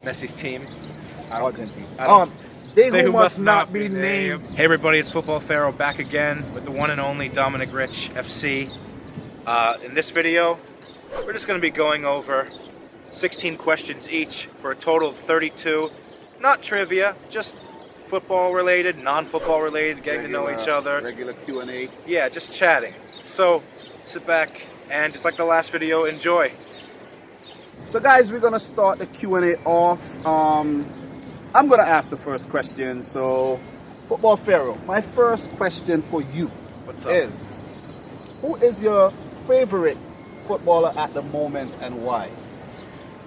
Messi's team. Argentina. They who must not be named. Hey everybody, it's Football Pharaoh back again with the one and only Dominic Rich FC. In this video, we're just going to be going over 16 questions each for a total of 32. Not trivia, just football related, non-football related, getting to know each other. Regular Q&A. Yeah, just chatting. So sit back and just like the last video, enjoy. So guys, we're gonna start the Q&A off. I'm gonna ask the first question. So, Football Pharaoh, my first question for you is, who is your favorite footballer at the moment and why?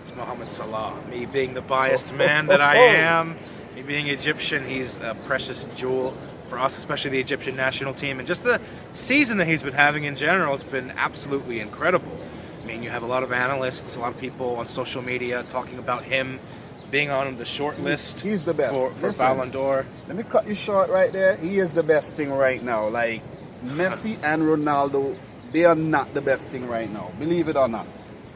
It's Mohamed Salah. Me being the biased man that I am, me being Egyptian, he's a precious jewel for us, especially the Egyptian national team. And just the season that he's been having in general, it's been absolutely incredible. I mean, you have a lot of analysts, a lot of people on social media talking about him being on the short list. He's the best. For Ballon d'Or. Let me cut you short right there. He is the best thing right now. Like, Messi and Ronaldo, they are not the best thing right now. Believe it or not.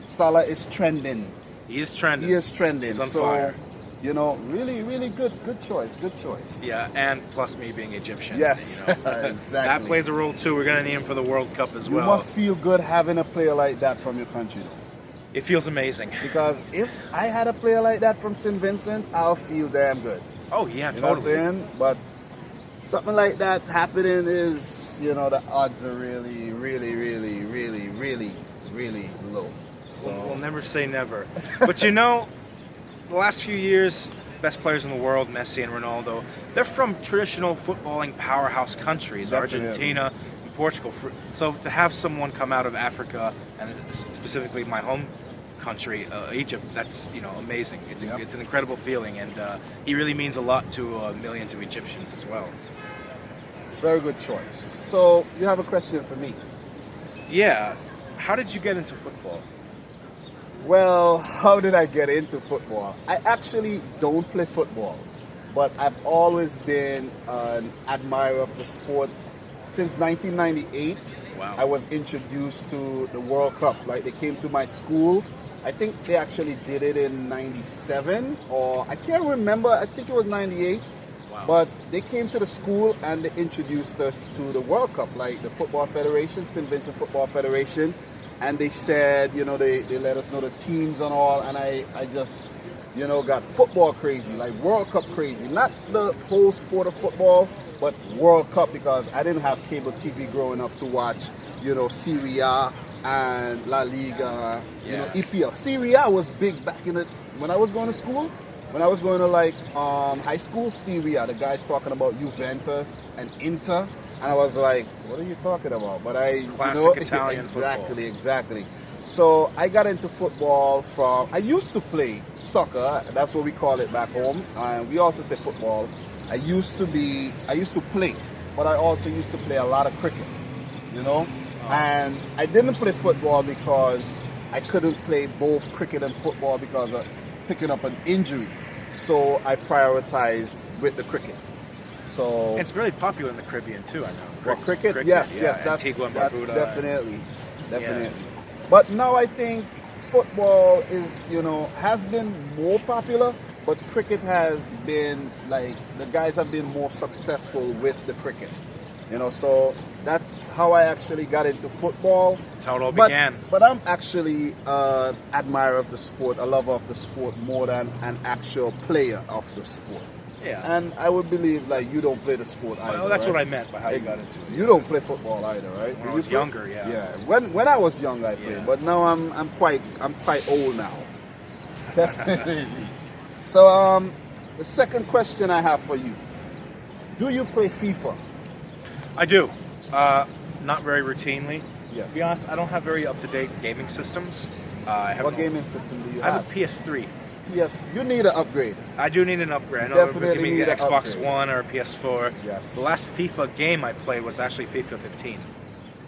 Salah is trending. He is trending. He is trending. He's on so, fire. You know, really, really good choice. Good choice. Yeah, and plus me being Egyptian. Yes, you know, exactly. That plays a role too. We're going to need him for the World Cup as well. You must feel good having a player like that from your country, though. It feels amazing. Because if I had a player like that from St. Vincent, I'll feel damn good. Oh, yeah, you know what I'm saying? But something like that happening is, you know, the odds are really, really, really, really, really, really low. So we'll never say never. But you know, the last few years, best players in the world, Messi and Ronaldo, they're from traditional footballing powerhouse countries, Definitely. Argentina, and Portugal. So to have someone come out of Africa, and specifically my home country, Egypt, that's, you know, amazing. It's an incredible feeling, and he really means a lot to millions of Egyptians as well. Very good choice. So you have a question for me? Yeah. How did you get into football? Well, how did I get into football? I actually don't play football, but I've always been an admirer of the sport. Since 1998, wow. I was introduced to the World Cup. Like, they came to my school. I think they actually did it in 97, or I can't remember. I think it was 98. Wow. But they came to the school and they introduced us to the World Cup, like the Football Federation, St. Vincent Football Federation. And they said, you know, they let us know the teams and all, and I just, you know, got football crazy, like World Cup crazy. Not the whole sport of football, but World Cup, because I didn't have cable TV growing up to watch, you know, Serie A and La Liga, you know, EPL. Serie A was big back in when I was going to school. When I was going to like high school, Serie A, the guys talking about Juventus and Inter. And I was like, what are you talking about? But Classic Italian exactly. So I got into football I used to play soccer. That's what we call it back home. We also say football. I used to play, but I also used to play a lot of cricket, you know? And I didn't play football because I couldn't play both cricket and football because of picking up an injury. So I prioritized with the cricket. So it's really popular in the Caribbean too, I know. Well, cricket, yes, that's definitely. Yeah. But now I think football is, you know, has been more popular, but cricket has been, like, the guys have been more successful with the cricket. You know, so that's how I actually got into football. That's how it all began. But I'm actually an admirer of the sport, a lover of the sport more than an actual player of the sport. Yeah. And I would believe, like, you don't play the sport either. Well, that's right? what I meant by how you got into it. You don't play football either, right? When I was younger, yeah. Yeah. When I was young, I played, but now I'm quite old now. Definitely. So the second question I have for you: do you play FIFA? I do. Not very routinely. Yes. To be honest, I don't have very up-to-date gaming systems. What gaming system do you have? I have a PS3. Yes, you need an upgrade. I do need an upgrade. I know Definitely give me need an an Xbox upgrade. One or a PS4. Yes. The last FIFA game I played was actually FIFA 15.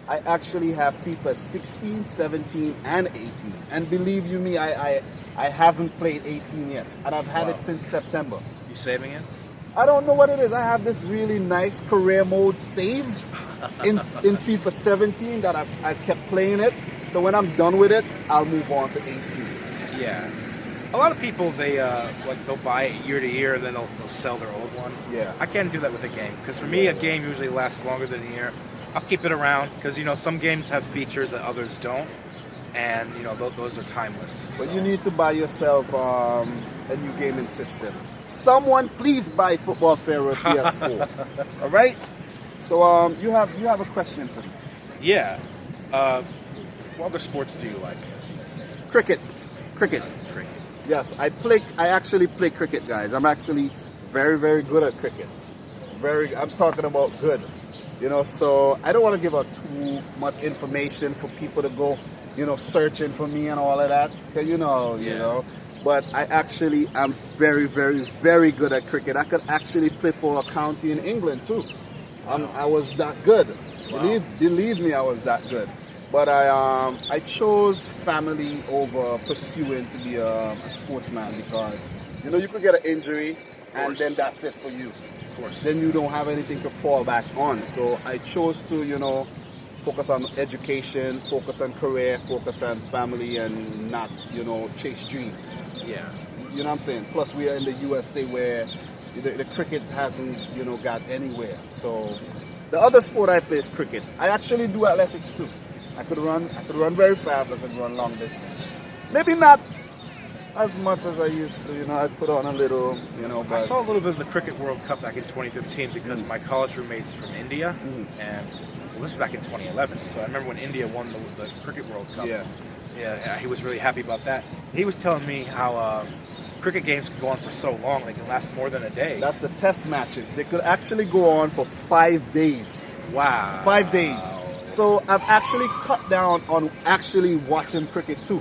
I actually have FIFA 16, 17, and 18. And believe you me, I haven't played 18 yet. And I've had it since September. You saving it? I don't know what it is. I have this really nice career mode save in FIFA 17 that I kept playing it. So when I'm done with it, I'll move on to 18. Yeah. A lot of people, they'll buy it year to year, and then they'll sell their old one. Yeah. I can't do that with a game, because for me, a game usually lasts longer than a year. I'll keep it around, because, some games have features that others don't, and, those are timeless. But so. you need to buy yourself a new gaming system. Someone please buy Football Pharaoh PS4. All right? So you have a question for me. Yeah. What other sports do you like? Cricket. Cricket. Yes, I actually play cricket, guys. I'm actually very, very good at cricket. I'm talking about good. So I don't want to give out too much information for people to go, searching for me and all of that. Cause but I actually am very, very, very good at cricket. I could actually play for a county in England too. Wow. I was that good. Wow. Believe me, I was that good. But I chose family over pursuing to be a sportsman because, you could get an injury and then that's it for you. Of course. Then you don't have anything to fall back on. So I chose to, focus on education, focus on career, focus on family and not, chase dreams. Yeah. You know what I'm saying? Plus we are in the USA where the cricket hasn't, got anywhere. So the other sport I play is cricket. I actually do athletics too. I could run very fast, I could run long distance. Maybe not as much as I used to, I put on a little, but I saw a little bit of the Cricket World Cup back in 2015 because my college roommate's from India, and this was back in 2011, so I remember when India won the Cricket World Cup. Yeah, he was really happy about that. He was telling me how cricket games can go on for so long, they can last more than a day. That's the test matches. They could actually go on for 5 days. Wow. 5 days. So I've actually cut down on actually watching cricket too.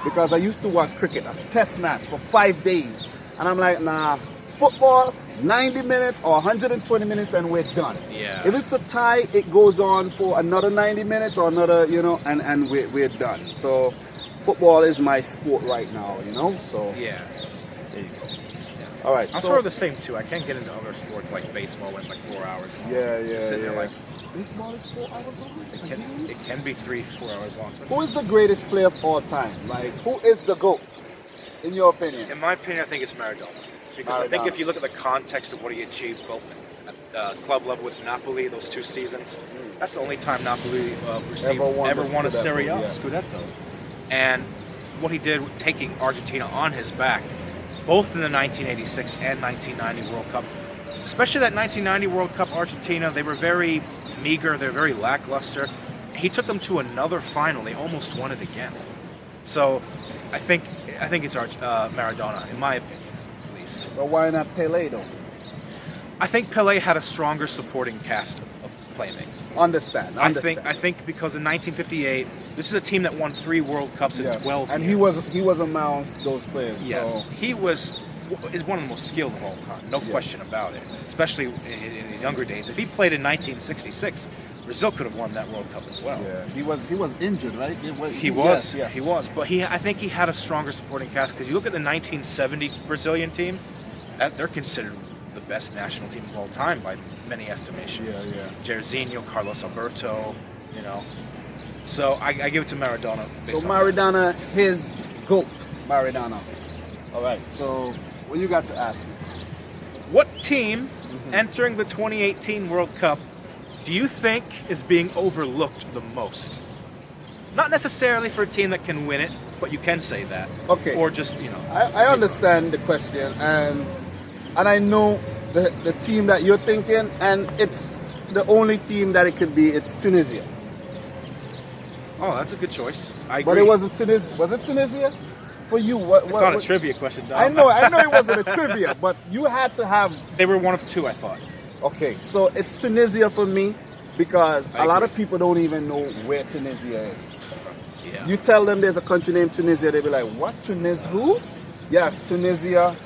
Because I used to watch cricket, a test match for 5 days. And I'm like, nah, football, 90 minutes or 120 minutes and we're done. Yeah. If it's a tie, it goes on for another 90 minutes or another, and we're done. So football is my sport right now, so. Yeah. There you go. All right. I'm sort of the same too. I can't get into other sports like baseball when it's like 4 hours long. Yeah. Just sitting there like, baseball is 4 hours long? it can be 3-4 hours long. Who is the greatest player of all time? Like, who is the GOAT, in your opinion? In my opinion, I think it's Maradona. Because I think if you look at the context of what he achieved both at club level with Napoli, those 2 seasons, that's the only time Napoli ever won a Serie A Scudetto. And what he did with taking Argentina on his back, both in the 1986 and 1990 World Cup, especially that 1990 World Cup Argentina, they were very meager, they're very lackluster. He took them to another final, they almost won it again. So I think it's Maradona, in my opinion, at least. But why not Pelé though? I think Pelé had a stronger supporting cast of playmates. Understand. I think because in 1958, this is a team that won 3 World Cups in 12 and years. he was amongst those players. Yeah, so. he is one of the most skilled of all time, no question about it. Especially in his younger days. If he played in 1966, Brazil could have won that World Cup as well. Yeah, he was injured, right? He was. But I think he had a stronger supporting cast because you look at the 1970 Brazilian team, they're considered the best national team of all time by many estimations. Jairzinho, Carlos Alberto, So I give it to Maradona. So Maradona, his GOAT, Maradona. All right. So what you got to ask me? What team entering the 2018 World Cup do you think is being overlooked the most? Not necessarily for a team that can win it, but you can say that. Okay. Or just, I understand the question, and I know the team that you're thinking, and it's the only team that it could be. It's Tunisia. Oh, that's a good choice. I agree. But it wasn't Tunisia. Was it Tunisia? For you, what? It's not a trivia question, Dom. I know it wasn't a trivia, but you had to have. They were one of 2, I thought. Okay, so it's Tunisia for me because a lot of people don't even know where Tunisia is. Yeah. You tell them there's a country named Tunisia, they'll be like, what? Tunis who? Yes, Tunisia,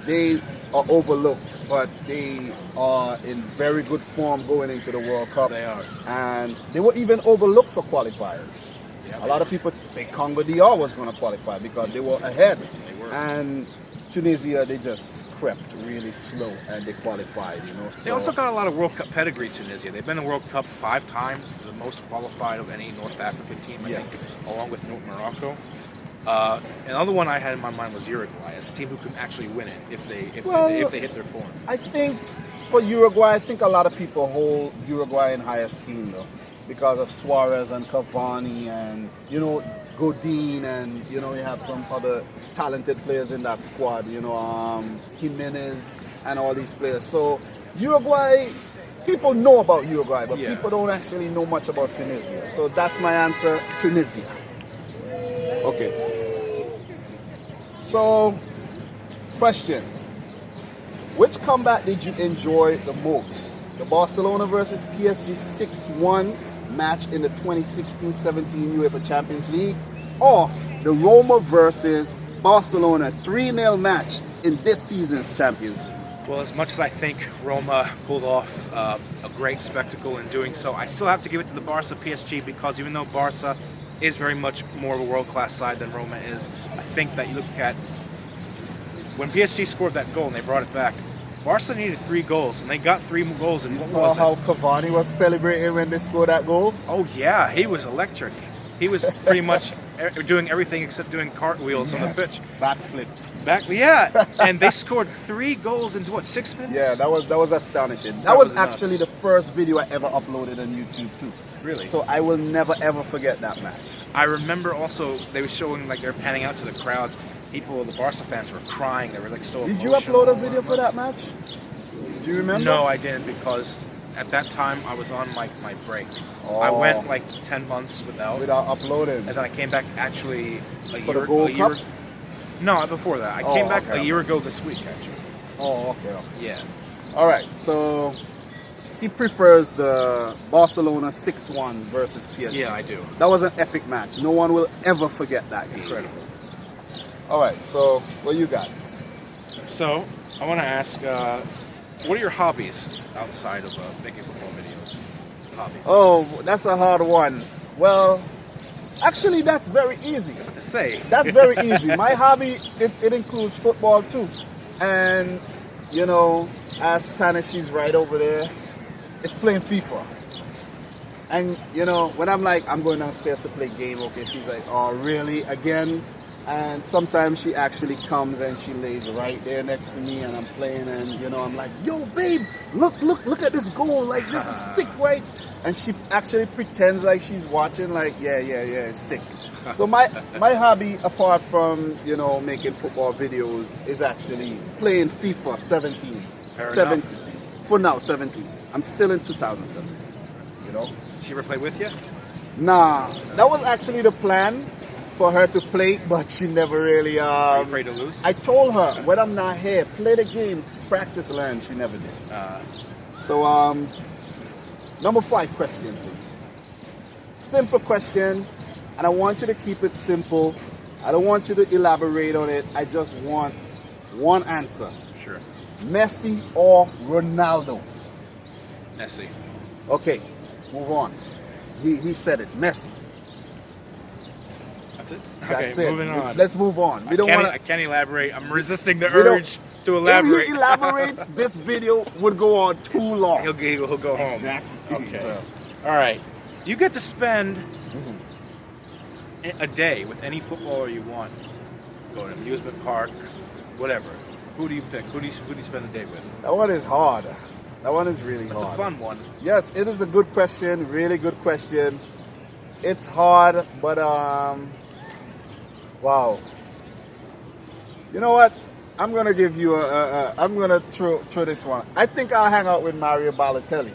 they are overlooked, but they are in very good form going into the World Cup. They are. And they were even overlooked for qualifiers. Yeah, a lot of people say Congo DR was going to qualify because they were ahead. They were. And Tunisia, they just crept really slow and they qualified, So. They also got a lot of World Cup pedigree, Tunisia. They've been in the World Cup 5 times, the most qualified of any North African team, I think, along with Morocco. Another one I had in my mind was Uruguay as a team who can actually win it if they hit their form. I think for Uruguay, I think a lot of people hold Uruguay in high esteem though, because of Suarez and Cavani and Godin, and you have some other talented players in that squad. Jimenez and all these players. So Uruguay, people know about Uruguay, but people don't actually know much about Tunisia. So that's my answer, Tunisia. Okay. So, question. Which comeback did you enjoy the most? The Barcelona versus PSG 6-1 match in the 2016-17 UEFA Champions League, or the Roma versus Barcelona 3-0 match in this season's Champions League? Well, as much as I think Roma pulled off a great spectacle in doing so, I still have to give it to the Barca PSG, because even though Barca is very much more of a world-class side than Roma is, I think that you look at when PSG scored that goal and they brought it back, Barca needed 3 goals, and they got 3 goals. And you saw how Cavani was celebrating when they scored that goal? Oh, yeah. He was electric. He was pretty much doing everything except doing cartwheels on the pitch. Backflips. And they scored 3 goals into, 6 minutes? Yeah, that was astonishing. That was actually the first video I ever uploaded on YouTube, too. Really? So I will never, ever forget that match. I remember also they were showing, they were panning out to the crowds. People, the Barca fans were crying. They were so Did emotional. you upload a video for that match? Do you remember? No, I didn't, because at that time I was on my break. Oh. I went 10 months without uploading. And then I came back actually a year. No, before that. I came back a year ago this week, actually. Oh, okay. Yeah. All right, so he prefers the Barcelona 6-1 versus PSG. Yeah, I do. That was an epic match. No one will ever forget that game. Incredible. All right, so what you got? So, I want to ask, what are your hobbies outside of making football videos? Hobbies. Oh, that's a hard one. Well, actually, that's very easy. What to say? That's very easy. My hobby, it includes football too. And, as Tana, she's right over there, it's playing FIFA. And, when I'm like, I'm going downstairs to play game, okay, she's like, oh, really? Again? And sometimes she actually comes and she lays right there next to me and I'm playing and, I'm like, yo, babe, look at this goal. Like, this is sick, right? And she actually pretends like she's watching, like, yeah, it's sick. So my hobby, apart from, making football videos, is actually playing FIFA 17. Fair 17. enough. For now, 17. I'm still in 2017, Did she ever play with you? Nah, that was actually the plan, for her to play, but she never really... Are you afraid to lose? I told her, when I'm not here, play the game, practice, learn. She never did. So, number 5 question for you. Simple question, and I want you to keep it simple. I don't want you to elaborate on it. I just want one answer. Sure. Messi or Ronaldo? Messi. Okay, move on. He said it, Messi. That's it? That's okay, it. moving on. Let's move on. I can't elaborate. I'm resisting the urge to elaborate. If he elaborates, this video would go on too long. He'll go home. Exactly. Okay. So, all right. You get to spend a day with any footballer you want. Go to an amusement park, whatever. Who do you pick? Who do you spend the day with? that one is hard. That one is really hard. It's a fun one. Yes, it is a good question. Really good question. It's hard, but wow. You know what? I'm gonna give you I'm gonna throw this one. I think I'll hang out with Mario Balotelli.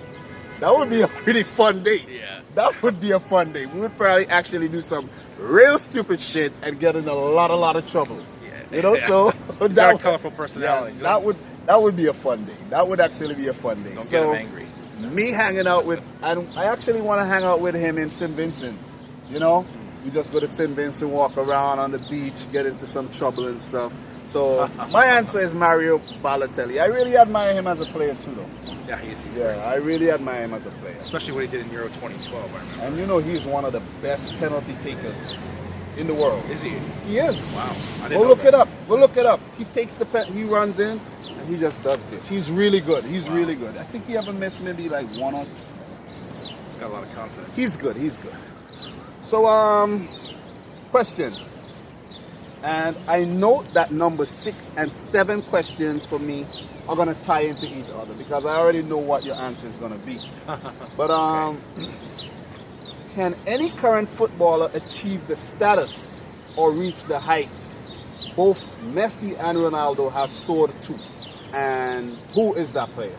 That would be a pretty fun day. Yeah. That would be a fun day. We would probably actually do some real stupid shit and get in a lot of trouble. Yeah. So He's got a colorful personality. Yes, that would be a fun day. That would actually be a fun day. Don't get him angry. Me hanging out with, and I actually want to hang out with him in St. Vincent. We just go to St. Vincent, walk around on the beach, get into some trouble and stuff. So my answer is Mario Balotelli. I really admire him as a player too, though. Yeah, he's Yeah, great. I really admire him as a player. Especially what he did in Euro 2012, I remember. And he's one of the best penalty takers in the world. Is he? He is. Wow. I didn't Go know look that. it up. Go look it up. He takes the pen, he runs in, and he just does this. He's really good. He's really good. I think he ever missed maybe like 1 or 2. He's got a lot of confidence. He's good. So, question. And I know that number 6 and 7 questions for me are going to tie into each other because I already know what your answer is going to be. But can any current footballer achieve the status or reach the heights both Messi and Ronaldo have soared to? And who is that player?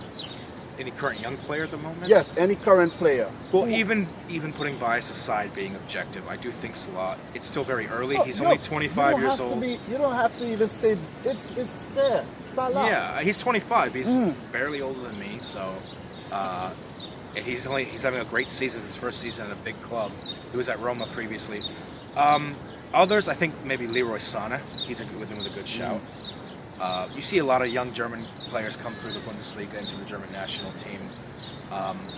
Any current young player at the moment? Yes, any current player. Well, even putting bias aside, being objective, I do think Salah. It's still very early. He's only 25 years old. You don't have to even say it's fair. Salah. Yeah, he's 25. He's barely older than me, so he's having a great season. His first season at a big club. He was at Roma previously. Others, I think maybe Leroy Sané. He's with a good shout. You see a lot of young German players come through the Bundesliga into the German national team.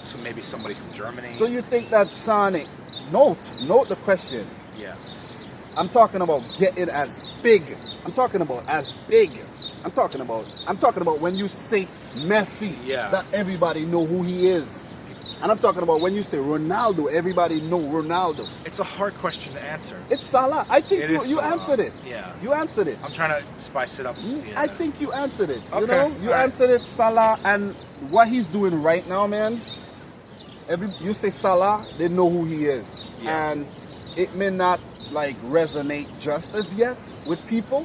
So maybe somebody from Germany. So you think that Sané? Note the question. Yeah. I'm talking about getting as big. I'm talking about as big. I'm talking about when you say Messi, that everybody know who he is. And I'm talking about when you say Ronaldo, everybody know Ronaldo. It's a hard question to answer. It's Salah. I think you answered it. Yeah. You answered it. I'm trying to spice it up. Yeah. I think you answered it. Okay. You answered it, Salah, and what he's doing right now, man. You say Salah, they know who he is. Yeah. And it may not like resonate just as yet with people,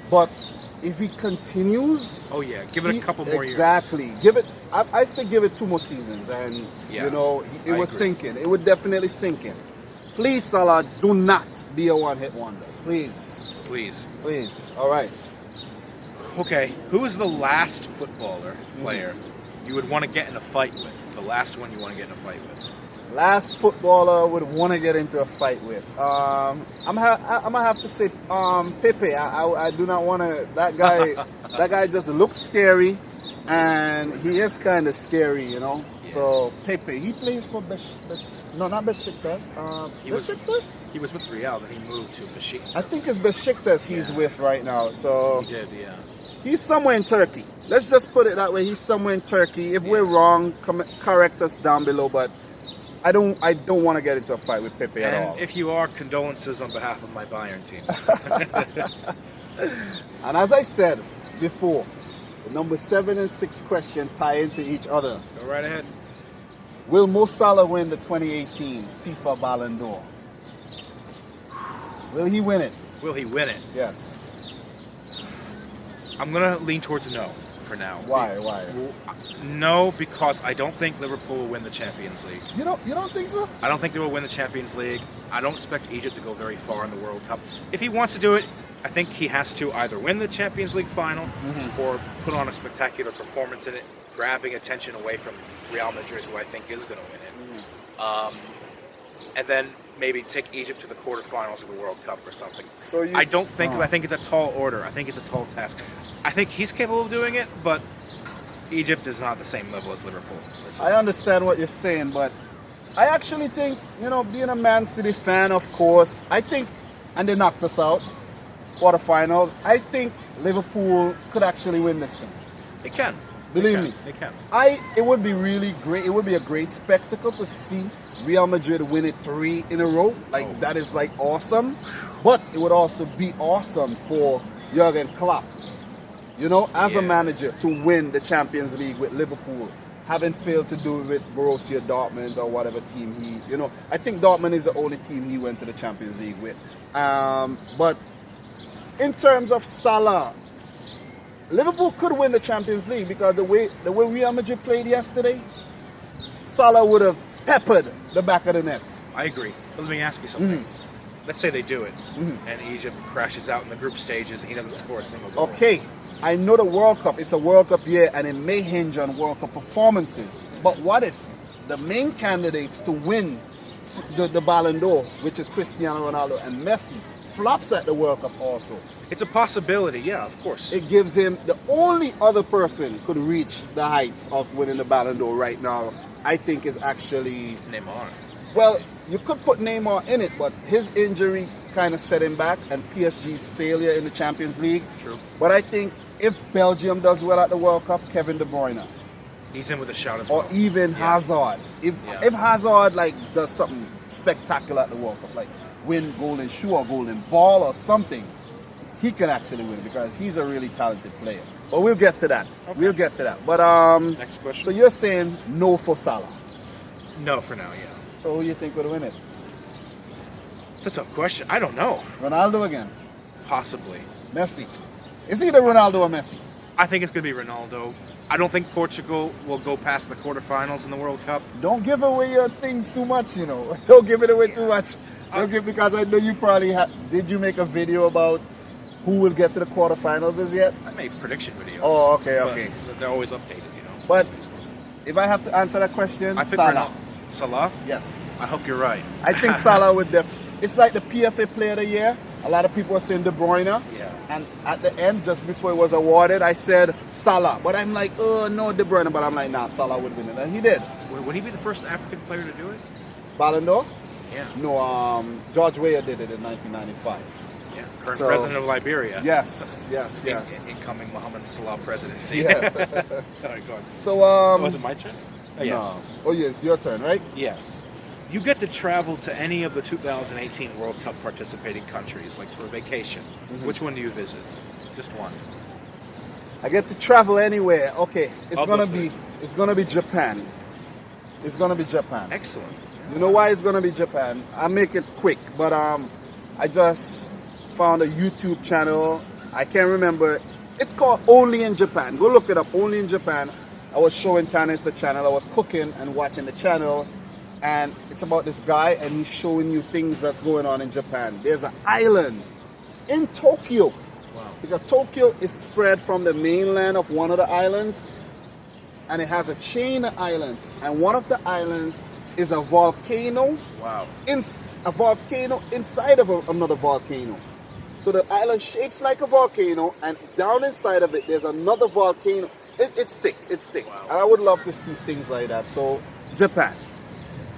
but if he continues, give it a couple more years. Exactly. Give it. I say give it 2 more seasons, and it would sink in. It would definitely sink in. Please, Salah, do not be a one-hit wonder. Please. All right. Okay. Who is the last footballer player you would want to get in a fight with? The last one you want to get in a fight with? Last footballer would want to get into a fight with. I'm gonna have to say Pepe. I do not want to. That guy. That guy just looks scary, and he is kind of scary, you know. Yeah. So Pepe, he plays for not Besiktas. Besiktas. He was with Real, then he moved to Besiktas. I think it's Besiktas he's with right now. So he did, yeah. He's somewhere in Turkey. Let's just put it that way. He's somewhere in Turkey. If we're wrong, correct us down below. But I don't want to get into a fight with Pepe at all. And if you are, condolences on behalf of my Bayern team. And as I said before, the number 7 and 6 question tie into each other. Go right ahead. Will Mo Salah win the 2018 FIFA Ballon d'Or? Will he win it? Will he win it? Yes. I'm going to lean towards no for now. Why? No, because I don't think Liverpool will win the Champions League. You don't think so? I don't think they will win the Champions League. I don't expect Egypt to go very far in the World Cup. If he wants to do it, I think he has to either win the Champions League final or put on a spectacular performance in it, grabbing attention away from Real Madrid, who I think is going to win it. And then maybe take Egypt to the quarterfinals of the World Cup or something. I think it's a tall order. I think it's a tall task. I think he's capable of doing it, but Egypt is not the same level as Liverpool. I understand what you're saying, but I actually think, being a Man City fan, of course, I think, and they knocked us out, quarterfinals, I think Liverpool could actually win this thing. They can. Believe me. They can. It would be really great. It would be a great spectacle to see Real Madrid win it 3 in a row. That is awesome. But it would also be awesome for Jurgen Klopp, as a manager, to win the Champions League with Liverpool, having failed to do it with Borussia Dortmund or whatever team I think Dortmund is the only team he went to the Champions League with. But in terms of Salah, Liverpool could win the Champions League because the way Real Madrid played yesterday, Salah would have peppered the back of the net. I agree. But let me ask you something. Let's say they do it, and Egypt crashes out in the group stages, and he doesn't score a single goal. Okay, I know the World Cup, it's a World Cup year, and it may hinge on World Cup performances. But what if the main candidates to win the Ballon d'Or, which is Cristiano Ronaldo and Messi, flops at the World Cup also? It's a possibility, yeah, of course. It gives him the only other person could reach the heights of winning the Ballon d'Or right now, I think, is actually Neymar. Well, you could put Neymar in it, but his injury kind of set him back, and PSG's failure in the Champions League. True. But I think if Belgium does well at the World Cup, Kevin De Bruyne. He's in with a shout as well. Or even Hazard. If Hazard does something spectacular at the World Cup, like win golden shoe or golden ball or something, he can actually win because he's a really talented player. But we'll get to that. Okay. We'll get to that. But Next question. so you're saying no for Salah. No, for now, yeah. So who you think would win it? It's a tough question. I don't know. Ronaldo again? Possibly. Messi? Is either Ronaldo or Messi? I think it's going to be Ronaldo. I don't think Portugal will go past the quarterfinals in the World Cup. Don't give away your things too much, you know. Don't give it away too much. Because I know you probably did you make a video about who will get to the quarterfinals as yet? I make prediction videos. Oh, okay. But they're always updated, you know. But if I have to answer that question, I think Salah. Salah? Yes. I hope you're right. I think Salah would it's like the PFA Player of the Year. A lot of people are saying De Bruyne. Yeah. And at the end, just before it was awarded, I said Salah. But I'm like, oh, no, De Bruyne. But I'm like, nah, Salah would win it. And he did. Would he be the first African player to do it? Ballon d'Or? Yeah. No, George Weah did it in 1995. Yeah. Current president of Liberia. Yes. Incoming Mohamed Salah presidency. Yeah. All right, go on. So, Was it my turn? Oh, yes. No. Oh, yes, your turn, right? Yeah. You get to travel to any of the 2018 World Cup participating countries, like for a vacation. Mm-hmm. Which one do you visit? Just one. I get to travel anywhere. Okay, it's Obviously. gonna be Japan. It's gonna be Japan. Excellent. You know why it's gonna be Japan? I'll make it quick, but I just found a YouTube channel. I can't remember. It's called Only in Japan. Go look it up. Only in Japan. I was showing Tanis the channel. I was cooking and watching the channel, and it's about this guy, and he's showing you things that's going on in Japan. There's an island in Tokyo. Wow. Because Tokyo is spread from the mainland of one of the islands, and it has a chain of islands, and one of the islands is a volcano. Wow. A volcano inside of another volcano. So the island shapes like a volcano, and down inside of it there's another volcano. It's sick. It's sick. Wow. And I would love to see things like that. So Japan.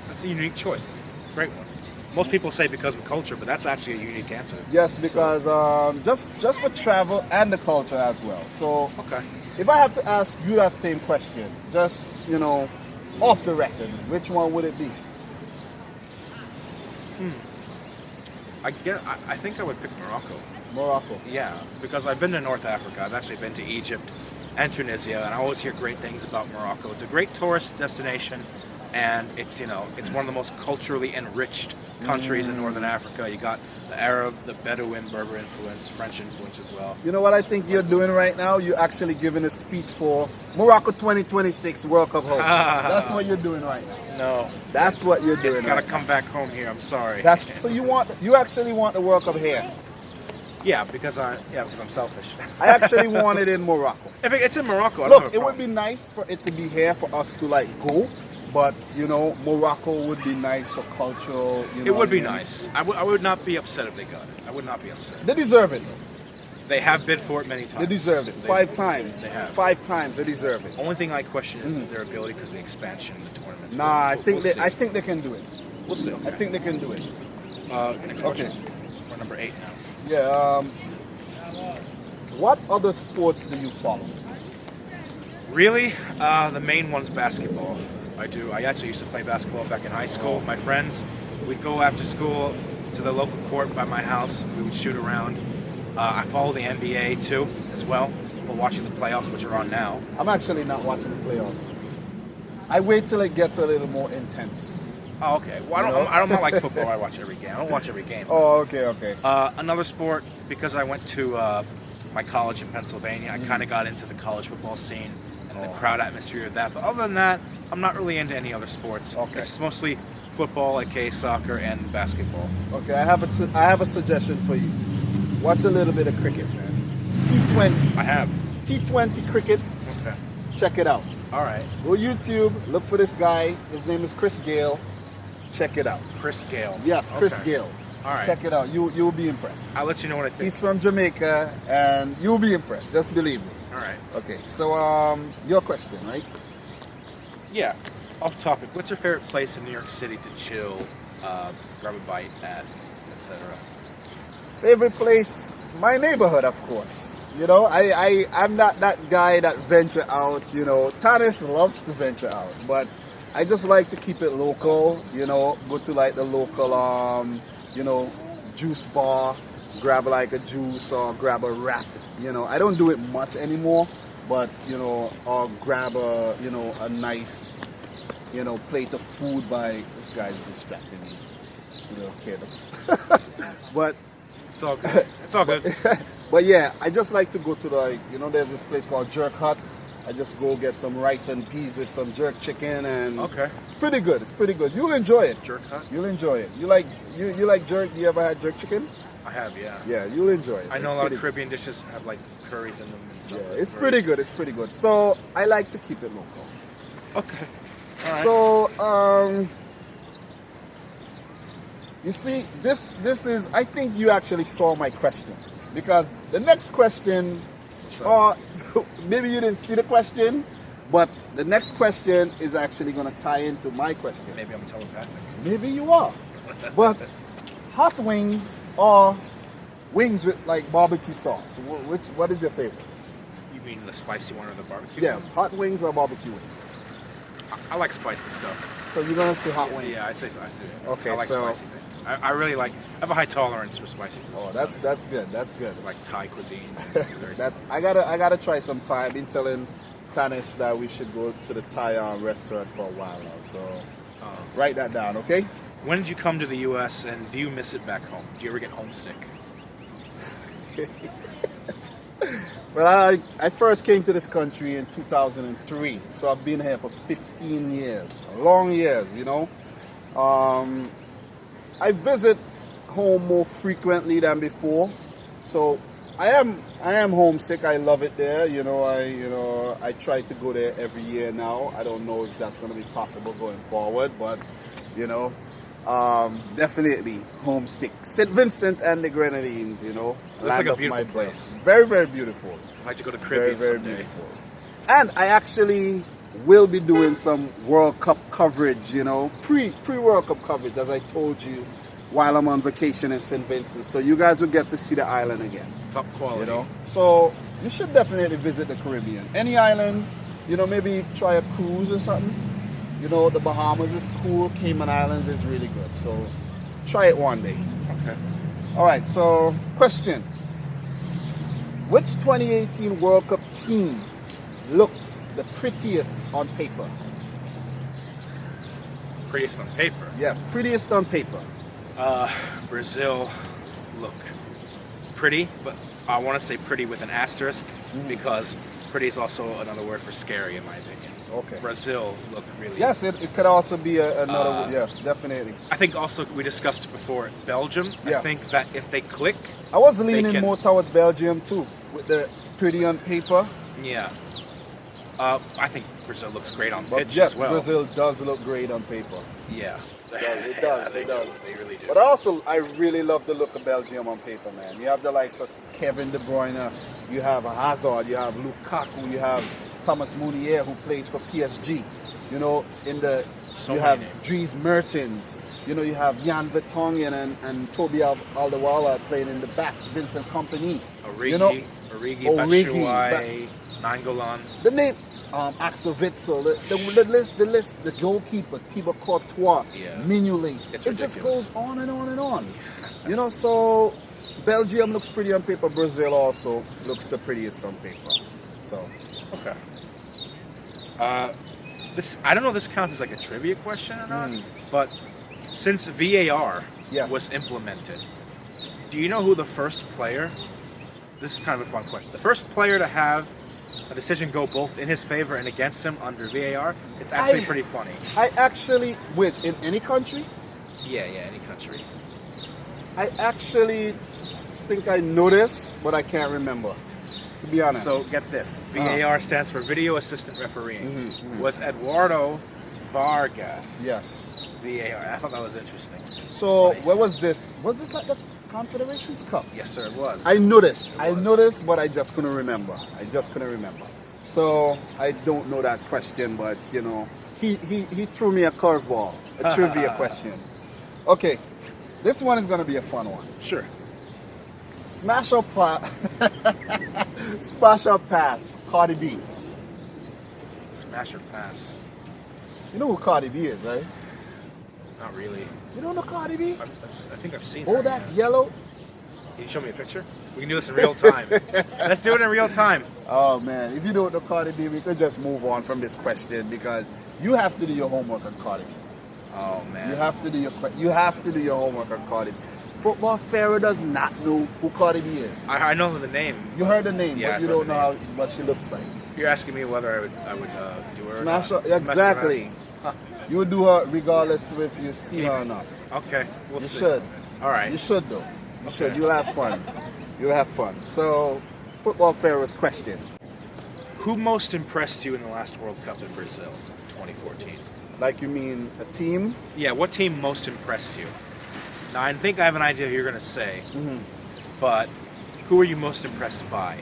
That's a unique choice. Great one. Most people say because of culture, but that's actually a unique answer. Yes, because just for travel and the culture as well. So Okay. if I have to ask you that same question, just off the record, which one would it be? I think I would pick Morocco. Morocco. Yeah, because I've been to North Africa. I've actually been to Egypt and Tunisia, and I always hear great things about Morocco. It's a great tourist destination, and it's one of the most culturally enriched countries in Northern Africa. You got the Arab, the Bedouin, Berber influence, French influence as well. You know what I think you're doing right now? You're actually giving a speech for Morocco 2026 World Cup host. That's what you're doing right now. No, That's what you're doing. it's gotta right come back home here. I'm sorry. now. So you actually want the World Cup here? Yeah, because I'm selfish. I actually want it in Morocco. If it's in Morocco, I don't have Look, a it would be problem. nice for it to be here for us to go, but Morocco would be nice for cultural. It would be nice. I would not be upset if they got it. I would not be upset. They deserve it. They have bid for it many times. They deserved it. Five times. They have. 5 times. They deserve it. Only thing I question is their ability because of the expansion in the tournaments. Nah, I think we'll see. I think they can do it. We'll see. Okay. I think they can do it. Next question. We're number 8 now. Yeah. What other sports do you follow? Really, the main one's basketball. I do. I actually used to play basketball back in high school with my friends. We'd go after school to the local court by my house. We would shoot around. I follow the NBA too, as well, for watching the playoffs, which are on now. I'm actually not watching the playoffs. I wait till it gets a little more intense. Oh, okay. Well, I'm not like football. I watch every game. I don't watch every game. Oh, okay. Another sport, because I went to my college in Pennsylvania, I kind of got into the college football scene and the crowd atmosphere of that. But other than that, I'm not really into any other sports. Okay. It's mostly football, aka soccer, and basketball. Okay, I have a suggestion for you. Watch a little bit of cricket, man. T20. I have. T20 cricket. Okay. Check it out. All right. Go YouTube. Look for this guy. His name is Chris Gale. Check it out. Chris Gale. Yes, Chris Okay. Gale. All right. Check it out. You'll be impressed. I'll let you know what I think. He's from Jamaica, and you'll be impressed. Just believe me. All right. Okay, so your question, right? Yeah. Off topic. What's your favorite place in New York City to chill, grab a bite at, etc.? Favorite place, my neighborhood, of course. I'm not that guy that venture out. Tanis loves to venture out, but I just like to keep it local. Go to the local, juice bar. grab like a juice or grab a wrap. You know, I don't do it much anymore, but you know, or grab a a nice plate of food by this guy's distracting me. It's a little kid, but It's all good. It's all good. but yeah, I just like to go to the there's this place called Jerk Hut. I just go get some rice and peas with some jerk chicken, and Okay. it's pretty good. It's pretty good. You'll enjoy it. Jerk Hut? You'll enjoy it. You like jerk? You ever had jerk chicken? I have, yeah. Yeah, you'll enjoy it. I know It's a lot of pretty Caribbean dishes have like curries in them and stuff. Yeah, it's pretty good. It's pretty good. So I like to keep it local. Okay. All right. So you see, this is. I think you actually saw my questions, because the next question, or maybe you didn't see the question, but the next question is actually going to tie into my question. Maybe I'm telepathic. Maybe you are, but hot wings or wings with like barbecue sauce? What is your favorite? You mean the spicy one or the barbecue? Yeah, one? hot wings or barbecue wings? I like spicy stuff. So you're gonna say hot wings? Yeah, I'd say so. I say that. Okay, I like so- spicy things. I really like. I have a high tolerance for spicy food. Oh, so that's good. That's good. I like Thai cuisine. I gotta try some Thai. I've been telling Tanis that we should go to the Thai restaurant for a while now. So write that down, okay? When did you come to the U.S. and do you miss it back home? Do you ever get homesick? Well, I first came to this country in 2003, so I've been here for 15 years, long years, I visit home more frequently than before, so I am homesick. I love it there, I try to go there every year now. I don't know if that's going to be possible going forward, but definitely homesick. St. Vincent and the Grenadines, Looks land like a of beautiful my place. birth. Very, very beautiful. I'd like to go to Very, Caribbean very someday. beautiful. And I actually will be doing some World Cup coverage, pre-World Cup coverage, as I told you, while I'm on vacation in St. Vincent. So you guys will get to see the island again. Top quality. So you should definitely visit the Caribbean. Any island, maybe try a cruise or something. The Bahamas is cool. Cayman Islands is really good. So try it one day. Okay. All right, so question. Which 2018 World Cup team looks the prettiest on paper? Prettiest on paper. Yes, prettiest on paper. Brazil look pretty, but I want to say pretty with an asterisk because pretty is also another word for scary in my opinion. Okay. Brazil look really. Yes, it could also be another. Yes, definitely. I think also we discussed it before. Belgium. I Yes. think that if they click, I was leaning can- more towards Belgium too, with the pretty on paper. yeah. I think Brazil looks great on But pitch yes, as well. Brazil does look great on paper. Yeah. It does. They It do. does. They really do. But I really love the look of Belgium on paper, man. You have the likes of Kevin De Bruyne, you have Hazard, you have Lukaku, you have Thomas Meunier who plays for PSG. You many have names. Dries Mertens. You have Jan Vertonghen and Toby Alderweireld playing in the back. Vincent Kompany. Origi, Origi, Batshuayi, Nangolan. The name, Axel Witsel, the list, the goalkeeper, Thibaut Courtois, Yeah. Mignolet. It's It just ridiculous. goes on and on and on. So Belgium looks pretty on paper. Brazil also looks the prettiest on paper. So, Okay. This I don't know if this counts as like a trivia question or not, but since VAR Yes. was implemented, do you know who the first player? This is kind of a fun question. The first player to have a decision go both in his favor and against him under VAR. It's actually pretty funny. I actually, in any country, Yeah, any country. I actually think I know this, but I can't remember, to be honest. So get this: VAR stands for Video Assistant Refereeing. Mhm. Was Eduardo Vargas? Yes. VAR. I thought that was interesting. So, Funny. where was this? Was this at the Confederations Cup? Yes, sir, it was. I noticed. It I was. noticed, but I just couldn't remember. So I don't know that question, but he threw me a curveball, a trivia question. Okay, this one is gonna be a fun one. Sure. Smash or pass, Cardi B. Smash or pass? You know who Cardi B is, right? Not really. You don't know Cardi B? I think I've seen Oh, her, that yeah. yellow. Can you show me a picture? We can do this in real time. Let's do it in real time. Oh man, if you don't know Cardi B, we could just move on from this question because you have to do your homework on Cardi B. Oh man. You have to do your homework on Cardi B. Football Pharaoh does not know who Cardi B is. I know the name. You heard the name, Yeah, but you don't know what she looks like. You're asking me whether I would do her Smash or her, not. exactly. Huh. You would do her regardless of if you see her or not. Okay, we'll You see. should. All right. You should though. You should. Okay. You'll have fun. You'll have fun. So, Football Pharaoh's question. Who most impressed you in the last World Cup in Brazil, 2014? Like you mean a team? Yeah, what team most impressed you? Now, I think I have an idea who you're going to say, but who are you most impressed by?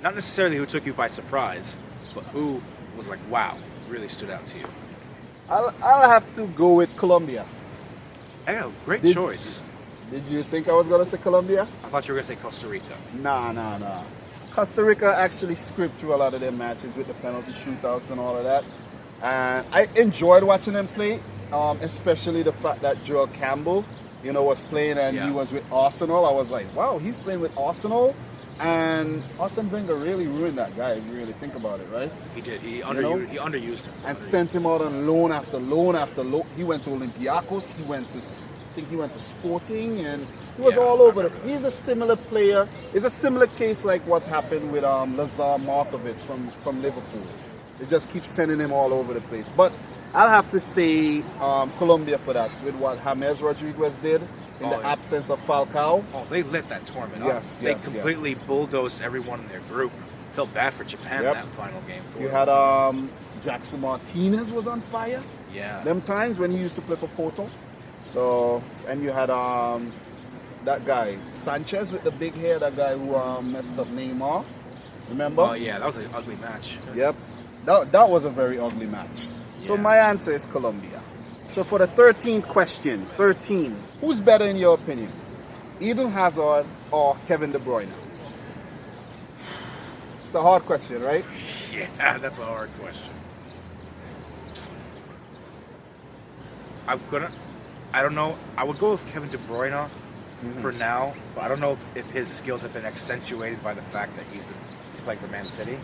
Not necessarily who took you by surprise, but who was like, wow, really stood out to you? I'll have to go with Colombia. Oh, great Did- choice. Did you think I was going to say Colombia? I thought you were going to say Costa Rica. Nah. Costa Rica actually scripted through a lot of their matches with the penalty shootouts and all of that. And I enjoyed watching them play, especially the fact that Joel Campbell, was playing and he was with Arsenal. I was like, wow, he's playing with Arsenal. And Arsene Wenger really ruined that guy, if you really think about it, right? He did. He underused him. And sent him out on loan after loan after loan. He went to Olympiacos. I think he went to Sporting, and he was all over. He's a similar player. It's a similar case like what's happened with Lazar Markovic from Liverpool. They just keep sending him all over the place. But I'll have to say Colombia for that, with what James Rodriguez did in the absence of Falcao. Oh, they lit that tournament Yes, up. They completely bulldozed everyone in their group. Felt bad for Japan that final game. You had Jackson Martinez was on fire. Yeah. Them times when he used to play for Porto. So, and you had that guy Sanchez with the big hair, that guy who messed up Neymar. Remember? Oh yeah, that was an ugly match. Yep. That was a very ugly match. So Yeah. my answer is Colombia. So for the 13th question, who's better in your opinion? Eden Hazard or Kevin De Bruyne? It's a hard question, right? Yeah, that's a hard question. I don't know. I would go with Kevin De Bruyne for now, but I don't know if his skills have been accentuated by the fact that he's playing for Man City.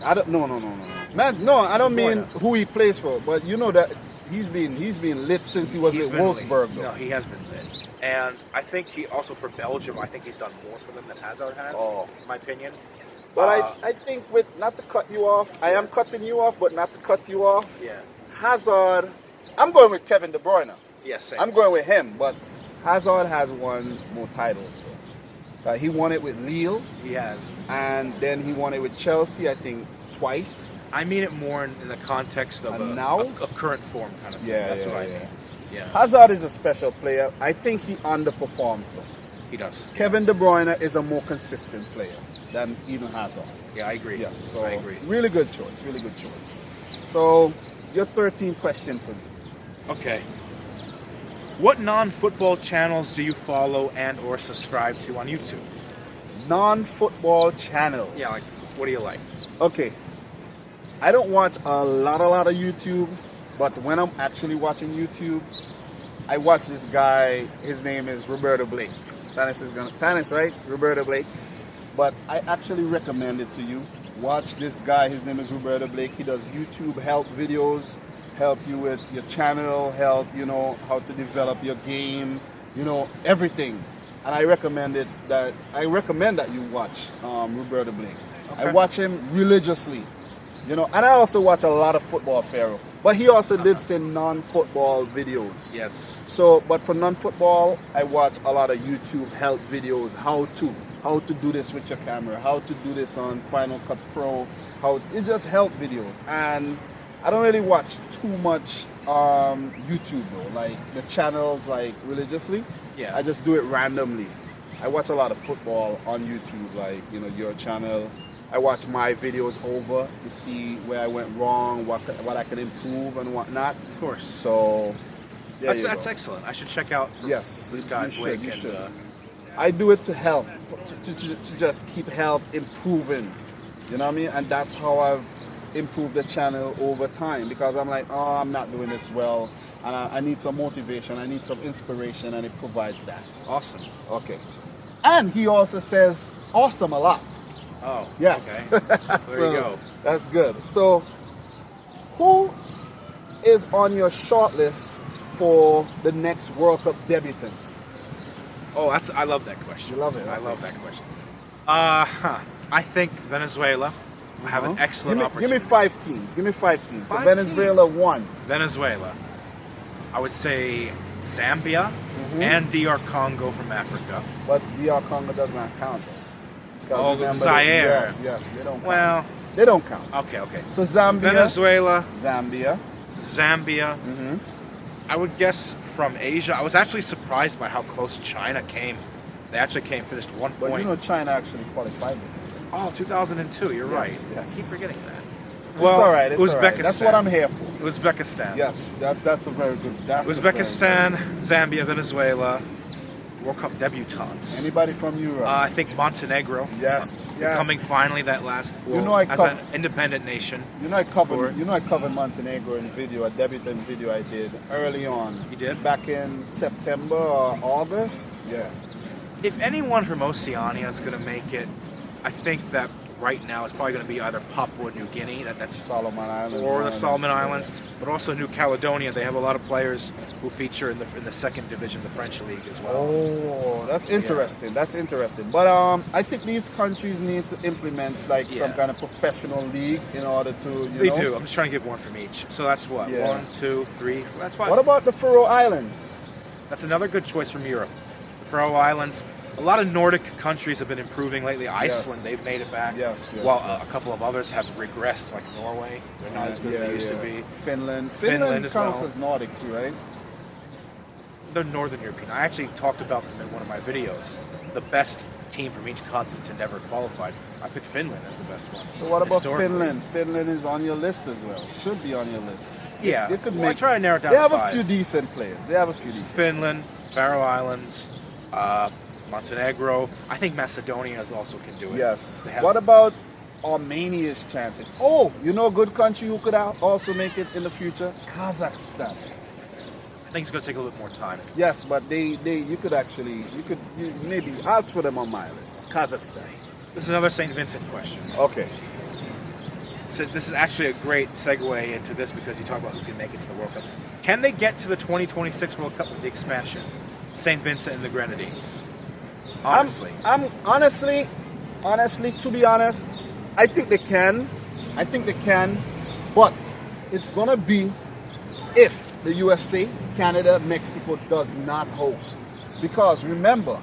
I don't. No. Man, no, I don't De Bruyne. mean who he plays for, but you know that he's been lit since he was He's at been Wolfsburg. lit. Though. No, he has been lit. And I think he also for Belgium, I think he's done more for them than Hazard has, in my opinion. But I think not to cut you off, I am cutting you off, but not to cut you off. Yeah. Hazard, I'm going with Kevin De Bruyne. Yes, same. I'm going with him, but Hazard has won more titles. He won it with Lille, He has. and then he won it with Chelsea, I think, twice. I mean it more in the context of And a now? a current form kind of thing. That's what I mean. Yeah, Hazard is a special player. I think he underperforms though. he does. Kevin De Bruyne is a more consistent player than Eden Hazard. Yeah, I agree. Yes, so I agree. really good choice. So your 13th question for me. Okay. What non-football channels do you follow and or subscribe to on YouTube? Non-football channels. Yeah, like what do you like? Okay. I don't watch a lot of YouTube, but when I'm actually watching YouTube, I watch this guy. His name is Roberto Blake. Tannis, right? Roberto Blake. But I actually recommend it to you. Watch this guy. His name is Roberto Blake. He does YouTube help videos, help you with your channel, help how to develop your game, everything. And I recommend that you watch Roberto Blake. Okay. I watch him religiously, and I also watch a lot of football, Pharaoh. But he also did some non-football videos. Yes. So, but for non-football, I watch a lot of YouTube help videos, how to do this with your camera, how to do this on Final Cut Pro, it just help videos. And I don't really watch too much YouTube though, like the channels like religiously. Yeah. I just do it randomly. I watch a lot of football on YouTube, like your channel. I watch my videos over to see where I went wrong, what I can improve and whatnot. Of course. So That's excellent. I should check out this guy you Blake. should. I do it to help, to just keep improving. You know what I mean? And that's how I've improved the channel over time, because I'm like, I'm not doing this well, and I need some motivation, I need some inspiration, and it provides that. Awesome. Okay. And he also says awesome a lot. Oh, Yes. okay. There So, you go. That's good. So, who is on your short list for the next World Cup debutant? Oh, I love that question. You love it, I okay. love that question. I think Venezuela have an excellent Give opportunity. me 5 teams. Give me 5 teams. So 5 Venezuela teams. 1. Venezuela. I would say Zambia Mm-hmm. and DR Congo from Africa. But DR Congo does not count. Because Oh, remember Zaire. Yes, they don't count. Well, They don't count. okay. So Zambia. Venezuela, Zambia. Zambia. Mm-hmm. I would guess from Asia. I was actually surprised by how close China came. They actually finished 1 But point. you know China actually qualified before. Oh, 2002. You're Yes, right. yes. I keep forgetting that. It's all right. It's all right. Uzbekistan. That's what I'm here for. Uzbekistan. Yes, that's a very good. Uzbekistan, Zambia, Venezuela, World Cup debutants. Anybody from Europe? I think Montenegro. Yes. Becoming finally that last. I as an independent nation. I covered Montenegro in video, a debutant video I did early on. You did? Back in September or August. Yeah. If anyone from Oceania is going to make it, I think that right now it's probably going to be either Papua New Guinea, that's Solomon Islands. or the Solomon Islands, but also New Caledonia. They have a lot of players who feature in the second division, the French league as well. Oh, that's interesting. That's interesting. But I think these countries need to implement some kind of professional league in order to. They do. I'm just trying to give one from each. So that's what? Yeah. 1, 2, 3. That's 5. What about the Faroe Islands? That's another good choice from Europe. The Faroe Islands. A lot of Nordic countries have been improving lately. Iceland, they've made it back. Yes, while a couple of others have regressed, like Norway. They're not as good as they used to be. Finland as counts well. as Nordic too, right? They're Northern European. I actually talked about them in one of my videos. The best team from each continent to never qualified. I picked Finland as the best one. So what about historically. Finland? Finland is on your list as well. Should be on your list. Yeah. They could I try to narrow it down They to have 5. a few decent players. Finland, Faroe Islands, Montenegro. I think Macedonia also can do it. Yes. They have- What about Armenia's chances? Oh, you know a good country who could also make it in the future? Kazakhstan. I think it's going to take a little bit more time. Yes, but you could maybe I'll throw them on my list. Kazakhstan. This is another St. Vincent question. Okay. So this is actually a great segue into this because you talk about who can make it to the World Cup. Can they get to the 2026 World Cup with the expansion? St. Vincent and the Grenadines. Honestly. I'm honestly, to be honest, I think they can. But it's gonna be if the USA, Canada, Mexico does not host. Because remember,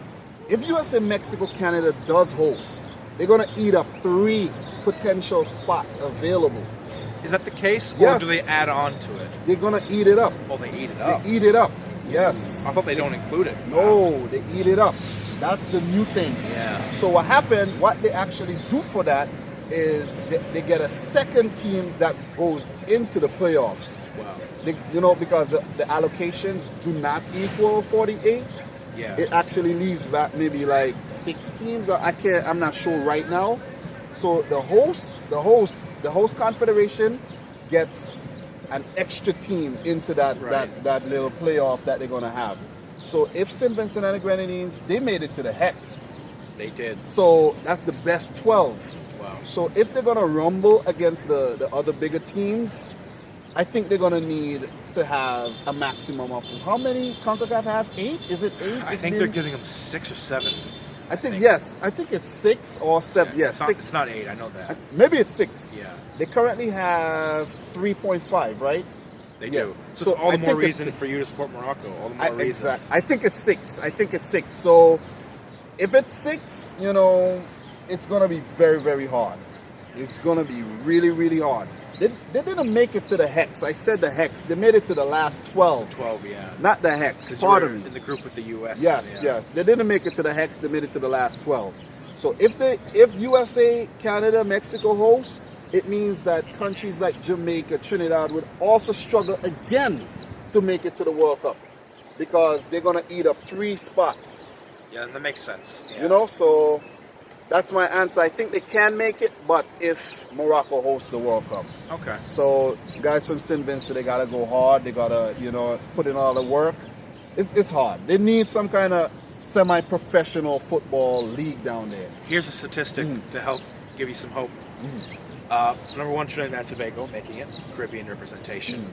if USA, Mexico, Canada does host, they're gonna eat up 3 potential spots available. Is that the case? Or Yes. do they add on to it? They're gonna eat it up. Well, they eat it up. They eat it up. Yes. I thought they don't include it. No, they eat it up. That's the new thing. Yeah. So what they actually do for that is they get a second team that goes into the playoffs. Wow. Because the allocations do not equal 48. Yeah. It actually leaves back maybe like 6 teams. I'm not sure right now. So the host confederation gets an extra team into that little playoff that they're gonna have. So if St. Vincent and the Grenadines, they made it to the Hex. They did. So that's the best 12. Wow. So if they're gonna rumble against the other bigger teams, I think they're gonna need to have a maximum of how many CONCACAF has? 8? Is it 8? I think they're giving them 6 or 7. I think yes. I think it's 6 or 7. Yeah, Yes, it's not, 6. It's not 8. I know that. Maybe it's 6. Yeah. They currently have 3.5, right? They Yeah. do. So, So it's all the I more think it's reason 6. for you to support Morocco. All the more reason. Exactly. I think it's 6. So if it's 6, it's gonna be very, very hard. It's gonna be really, really hard. They didn't make it to the Hex. I said the Hex. They made it to the last 12. 12, yeah. Not the Hex. 'Cause Pardon you're me. in the group with the US. Yes, yeah. yes. They didn't make it to the Hex. They made it to the last 12. So if USA, Canada, Mexico host, it means that countries like Jamaica, Trinidad would also struggle again to make it to the World Cup because they're gonna eat up 3 spots. Yeah, that makes sense. Yeah. So that's my answer. I think they can make it, but if Morocco hosts the World Cup. Okay. So guys from St. Vincent, they gotta go hard. They gotta, put in all the work. It's hard. They need some kind of semi-professional football league down there. Here's a statistic to help give you some hope. Number one, Trinidad and Tobago making it, Caribbean representation.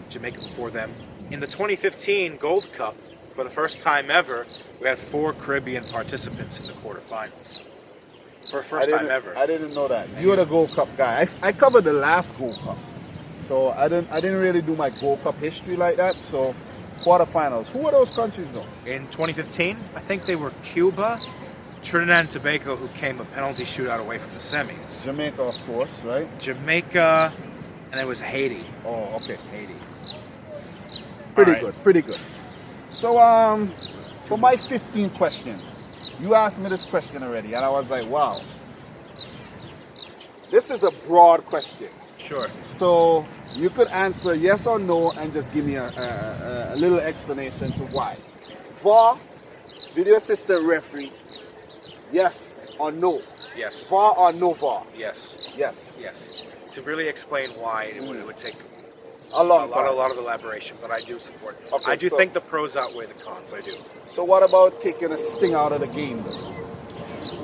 Jamaica before them. In the 2015 Gold Cup, for the first time ever, we had 4 Caribbean participants in the quarterfinals. For the first time ever. I didn't know that. You're the Gold Cup guy. I covered the last Gold Cup, so I didn't really do my Gold Cup history like that. So quarterfinals. Who were those countries though? In 2015, I think they were Cuba, Trinidad and Tobago, who came a penalty shootout away from the semis. Jamaica, of course, right? Jamaica, and it was Haiti. Oh, okay. Haiti. Pretty good. So, for my 15th question, you asked me this question already, and I was like, wow. This is a broad question. Sure. So, you could answer yes or no and just give me a little explanation to why. VAR, video assistant referee, yes or no? Yes. VAR or no VAR? Yes. Yes. Yes. To really explain why, it would take A lot of elaboration, but I do support it. Okay, I do so- think the pros outweigh the cons. I do. So what about taking a sting out of the game though?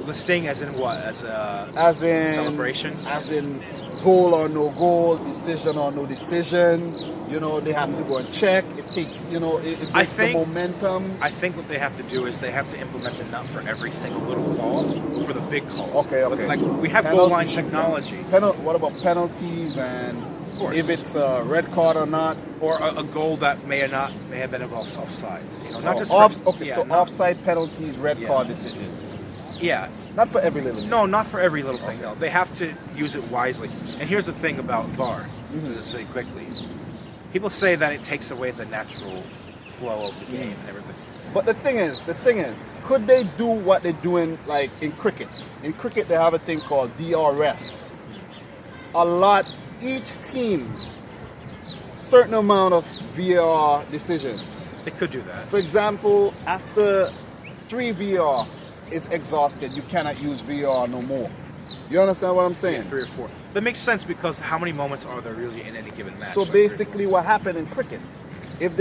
The sting, as in what? As in celebrations? As in goal or no goal, decision or no decision. You know, they have to go and check. It takes, it breaks the momentum. I think what they have to do is they have to implement it not for every single little call, but for the big calls. Okay. Like we have Penalty goal line shootout. technology. What about penalties and Of course. if it's a red card or not? Or a goal that may have been involved offsides. Not just offside penalties, red Yeah. card decisions. Yeah. Not for every little. No, not for every little thing. No, they have to use it wisely. And here's the thing about VAR. To say quickly, people say that it takes away the natural flow of the game and everything. But the thing is, could they do what they're doing like in cricket? In cricket, they have a thing called DRS. Each team, certain amount of VAR decisions. They could do that. For example, after 3 VAR is exhausted, you cannot use VAR no more. You understand what I'm saying? 3 or 4. That makes sense because how many moments are there really in any given match? So basically, what happened in cricket? If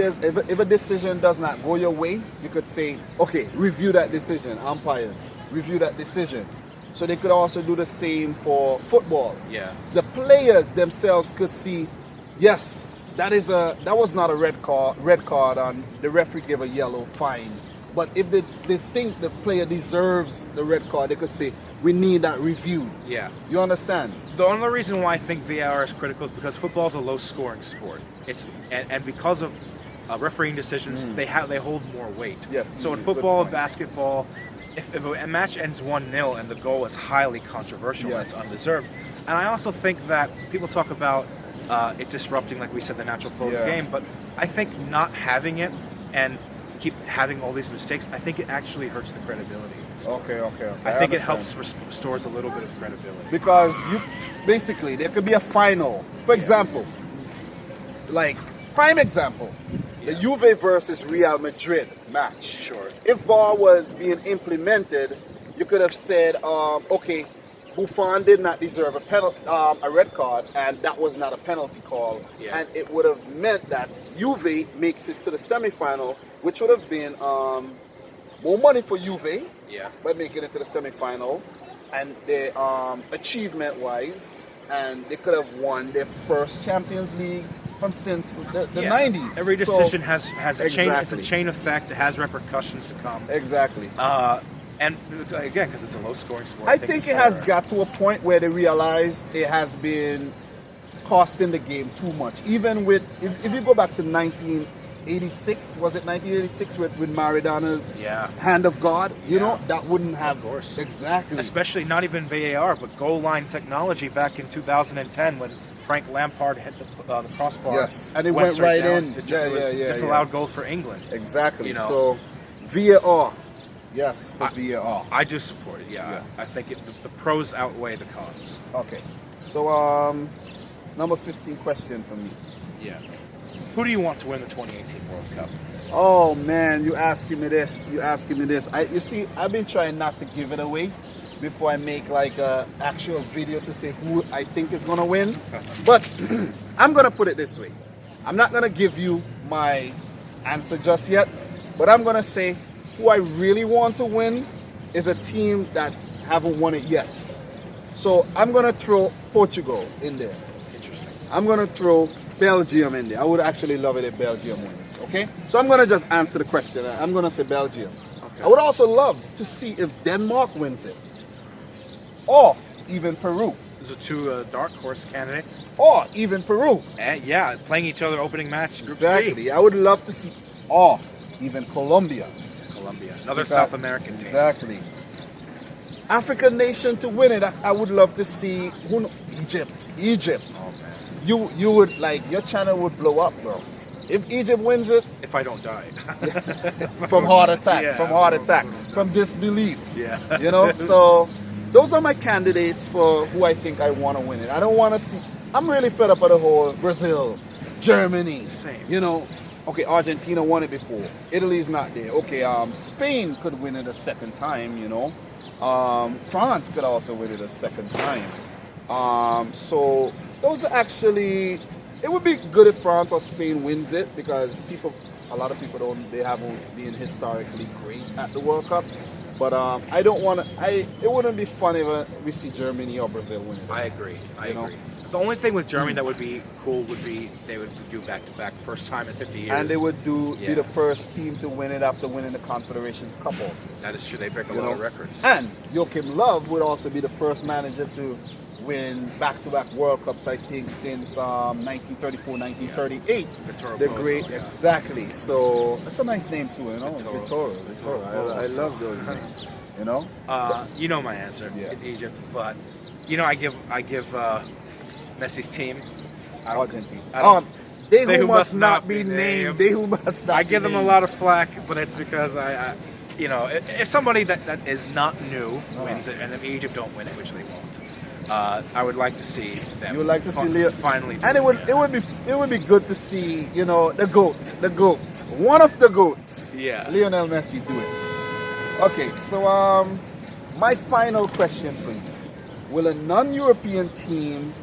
a decision does not go your way, you could say, okay, review that decision. Umpires, review that decision. So they could also do the same for football. Yeah. The players themselves could see, yes, that was not a red card, and the referee gave a yellow, fine. But if they think the player deserves the red card, they could say, we need that reviewed. Yeah. You understand? The only reason why I think VAR is critical is because football is a low-scoring sport. And because of refereeing decisions, they hold more weight. Yes. So in football and basketball, if a match ends 1-0 and the goal is highly controversial and it's undeserved, and I also think that people talk about it disrupting, like we said, the natural flow of the game, but I think not having it and keep having all these mistakes, I think it actually hurts the credibility. Okay. I think it helps restores a little bit of credibility. Because basically there could be a final. For example, like prime example, the Juve versus Real Madrid match. Sure. If VAR was being implemented, you could have said, okay, Buffon did not deserve a red card, and that was not a penalty call, and it would have meant that Juve makes it to the semifinal, which would have been more money for Juve by making it to the semifinal, and the achievement-wise, and they could have won their first Champions League from since the 90s. Every decision has a chain. It's a Exactly. chain effect. It has repercussions to come. Exactly. And again, because it's a low-scoring sport, I think it has got to a point where they realize it has been costing the game too much. Even with, if you go back to 1986, was it 1986 with Maradona's hand of God? You know, that wouldn't have. Of course. Exactly. Especially not even VAR, but goal line technology back in 2010 when Frank Lampard hit the crossbar. Yes, and it went right in. It was disallowed goal for England. Exactly. So VAR. Yes, for VAR. I do support it, I think the pros outweigh the cons. Okay. So, number 15 question for me. Yeah. Who do you want to win the 2018 World Cup? Oh, man, you asking me this. You see, I've been trying not to give it away before I make like a actual video to say who I think is going to win. But I'm going to put it this way. I'm not going to give you my answer just yet, but I'm going to say who I really want to win is a team that haven't won it yet. So I'm going to throw Portugal in there. Interesting. I'm going to throw Belgium in there. I would actually love it if Belgium wins. Okay? So I'm going to just answer the question. I'm going to say Belgium. Okay. I would also love to see if Denmark wins it. Or even Peru. Those are two dark horse candidates. Or even Peru. And yeah, playing each other opening match. Group Exactly. C. I would love to see. Or even Colombia. Colombia. Another South American team. Exactly. African nation to win it. I would love to see Egypt. Oh man. You would like your channel would blow up, bro. If Egypt wins it, If I don't die. from heart attack, Yeah, from disbelief. Yeah. You know, so those are my candidates for who I think I want to win it. I don't want to see. I'm really fed up with the whole Brazil, Germany. Same. You know, okay, Argentina won it before. Italy's not there. Okay, Spain could win it a second time. You know, France could also win it a second time. So those are actually. It would be good if France or Spain wins it because a lot of people they haven't been historically great at the World Cup. But I don't want to. It wouldn't be fun if we see Germany or Brazil win it. I agree. I You know? agree. The only thing with Germany that would be cool would be they would do back-to-back, first time in 50 years. And they would be Yeah. the first team to win it after winning the Confederations Cup also. That is true. They break a You lot know? of records. And Joachim Löw would also be the first manager to win back-to-back World Cups, I think, since 1934, 1938. Vittoro The Pozzo, great, yeah. exactly. So that's a nice name too, you know. Vittoro. Vittoro. I love those names. You know. You know my answer. Yeah. It's Egypt, but I give Messi's team. Argentina. I don't- They who must not be named. They who must not. I give them a lot of flack, but it's because if somebody that is not new wins it, and if Egypt don't win it, which they won't, I would like to see them. You would like to see Leo finally, do and it would be good to see the goat, one of the goats. Yeah. Lionel Messi do it. Okay, so my final question for you: will a non-European team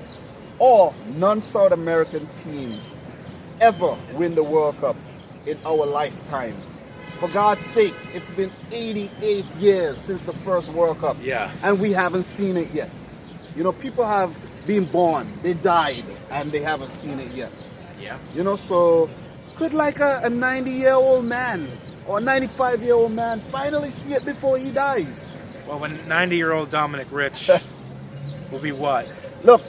or non-South American team ever win the World Cup in our lifetime? For God's sake, it's been 88 years since the first World Cup. Yeah. And we haven't seen it yet. You know, people have been born, they died, and they haven't seen it yet. Yeah. You know, so could like a 90-year-old man or a 95-year-old man finally see it before he dies? Well, when 90-year-old Dominic Rich will be what? Look,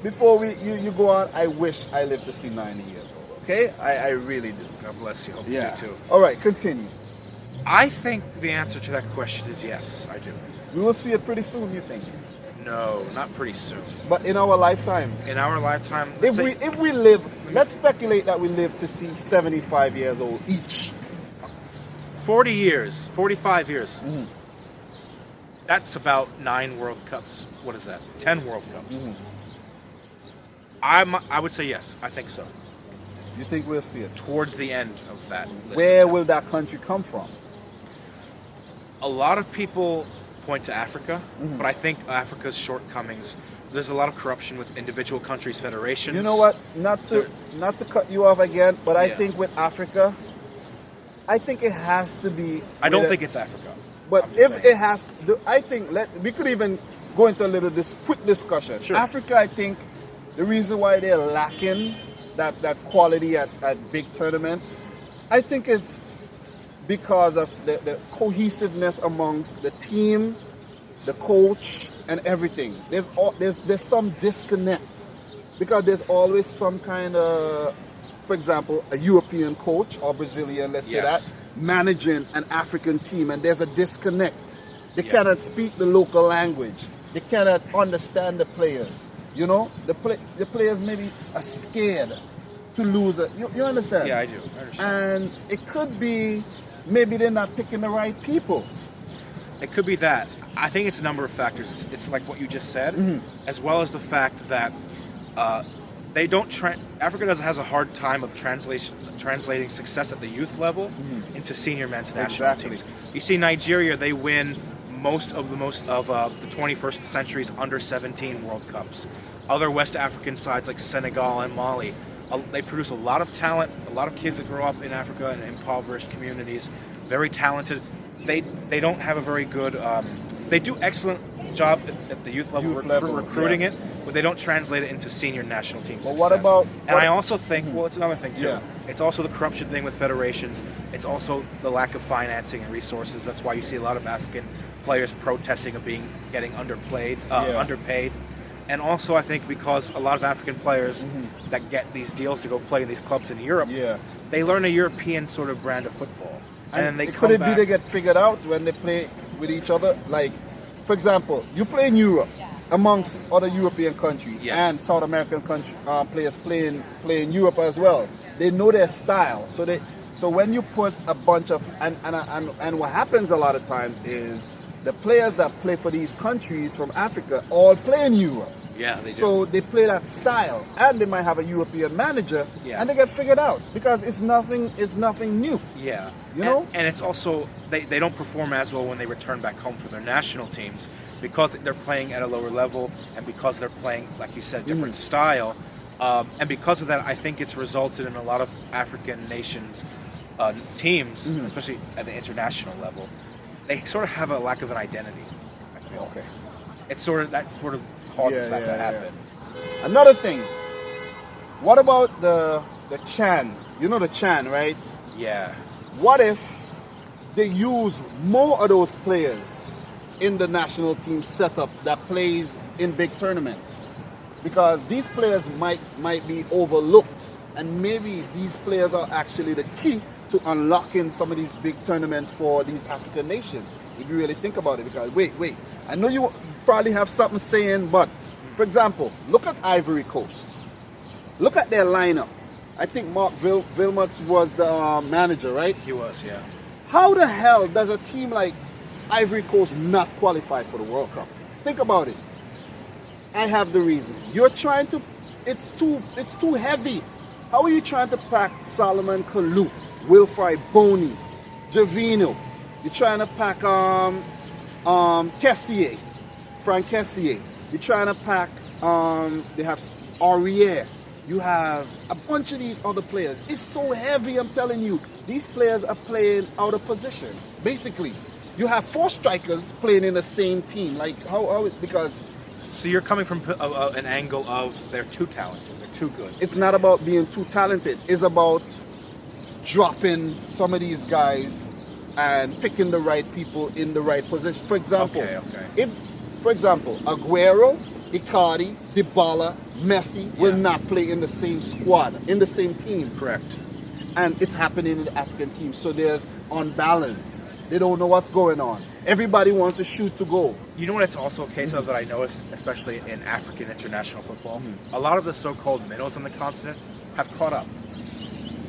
before you go on, I wish I lived to see 90 years old, okay? I really do. God bless you. Hope Yeah. you too. All right, continue. I think the answer to that question is yes, I do. We will see it pretty soon, you think? No, not pretty soon. But in our lifetime, In our lifetime, if we live, let's speculate that we live to see 75 years old each. 40 years, 45 years. Mm-hmm. That's about 9 World Cups. What is that? 10 World Cups. Mm-hmm. I would say yes. I think so. You think we'll see it? Towards the end of that list. Where will that country come from? A lot of people point to Africa, Mm-hmm. but I think Africa's shortcomings. There's a lot of corruption with individual countries' federations. You know what? Not to cut you off again, but I Yeah. think with Africa, I think it has to be. I don't with think it's Africa. But I'm just if saying. it has, I think we could even go into a little quick discussion. Sure. Africa, I think, the reason why they're lacking that quality at big tournaments, I think it's because of the cohesiveness amongst the team, the coach, and everything. There's some disconnect because there's always some kind of, for example, a European coach or Brazilian, let's say Yes. that, managing an African team, and there's a disconnect. They Yeah. cannot speak the local language. They cannot understand the players. You know, the players maybe are scared to lose it. You understand? Yeah, I do. I understand. And it could be maybe they're not picking the right people. It could be that. I think it's a number of factors. It's like what you just said, Mm-hmm. as well as the fact that they don't. Africa has a hard time of translating success at the youth level into senior men's national Exactly. teams. You see, Nigeria, they win most of the 21st century's under 17 World Cups. Other West African sides like Senegal and Mali, they produce a lot of talent. A lot of kids that grow up in Africa and impoverished communities very talented. They don't have a very good. They do excellent job at the youth level, recruiting yes. it, but they don't translate it into senior national team success. what about? And I also think, well, it's another thing too. Yeah. It's also the corruption thing with federations. It's also the lack of financing and resources. That's why you see a lot of African players protesting of getting underpaid. And also, I think because a lot of African players that get these deals to go play in these clubs in Europe, they learn a European sort of brand of football, and they could it be they get figured out when they play with each other? Like, for example, you play in Europe amongst other European countries and South American players play in Europe as well. They know their style, so when you put a bunch of and what happens a lot of times is the players that play for these countries from Africa all play in Europe. Yeah, they do. So they play that style, and they might have a European manager, and they get figured out because it's nothing new. Yeah, you know. And it's also they don't perform as well when they return back home for their national teams because they're playing at a lower level, and because they're playing, like you said, different style, and because of that, I think it's resulted in a lot of African nations teams, especially at the international level. They sort of have a lack of an identity, I feel. Okay. It's sort of causes that to happen. Another thing. What about the Chan? You know the Chan, right? Yeah. What if they use more of those players in the national team setup that plays in big tournaments? Because these players might be overlooked, and maybe these players are actually the key to unlocking some of these big tournaments for these African nations, if you really think about it. Because wait, I know you probably have something saying, but for example, look at Ivory Coast. Look at their lineup. I think Mark Wilmots was the manager, right? He was, yeah. How the hell does a team like Ivory Coast not qualify for the World Cup? Think about it. I have the reason. You're trying to. It's too heavy. How are you trying to pack Solomon Kalou, Wilfried Boney, Javino? You're trying to pack Kessier, Frank Kessier. You're trying to pack they have Aurier. You have a bunch of these other players. It's so heavy, I'm telling you. These players are playing out of position. Basically, you have 4 strikers playing in the same team. Like how because. So you're coming from an angle of they're too talented, they're too good. It's not about being too talented. It's about dropping some of these guys and picking the right people in the right position. For example, if Aguero, Icardi, Dybala, Messi will not play in the same squad, in the same team. Correct. And it's happening in the African team. So there's unbalance. They don't know what's going on. Everybody wants to shoot to goal. You know what it's also a case of that I noticed, especially in African international football? A lot of the so-called minnows on the continent have caught up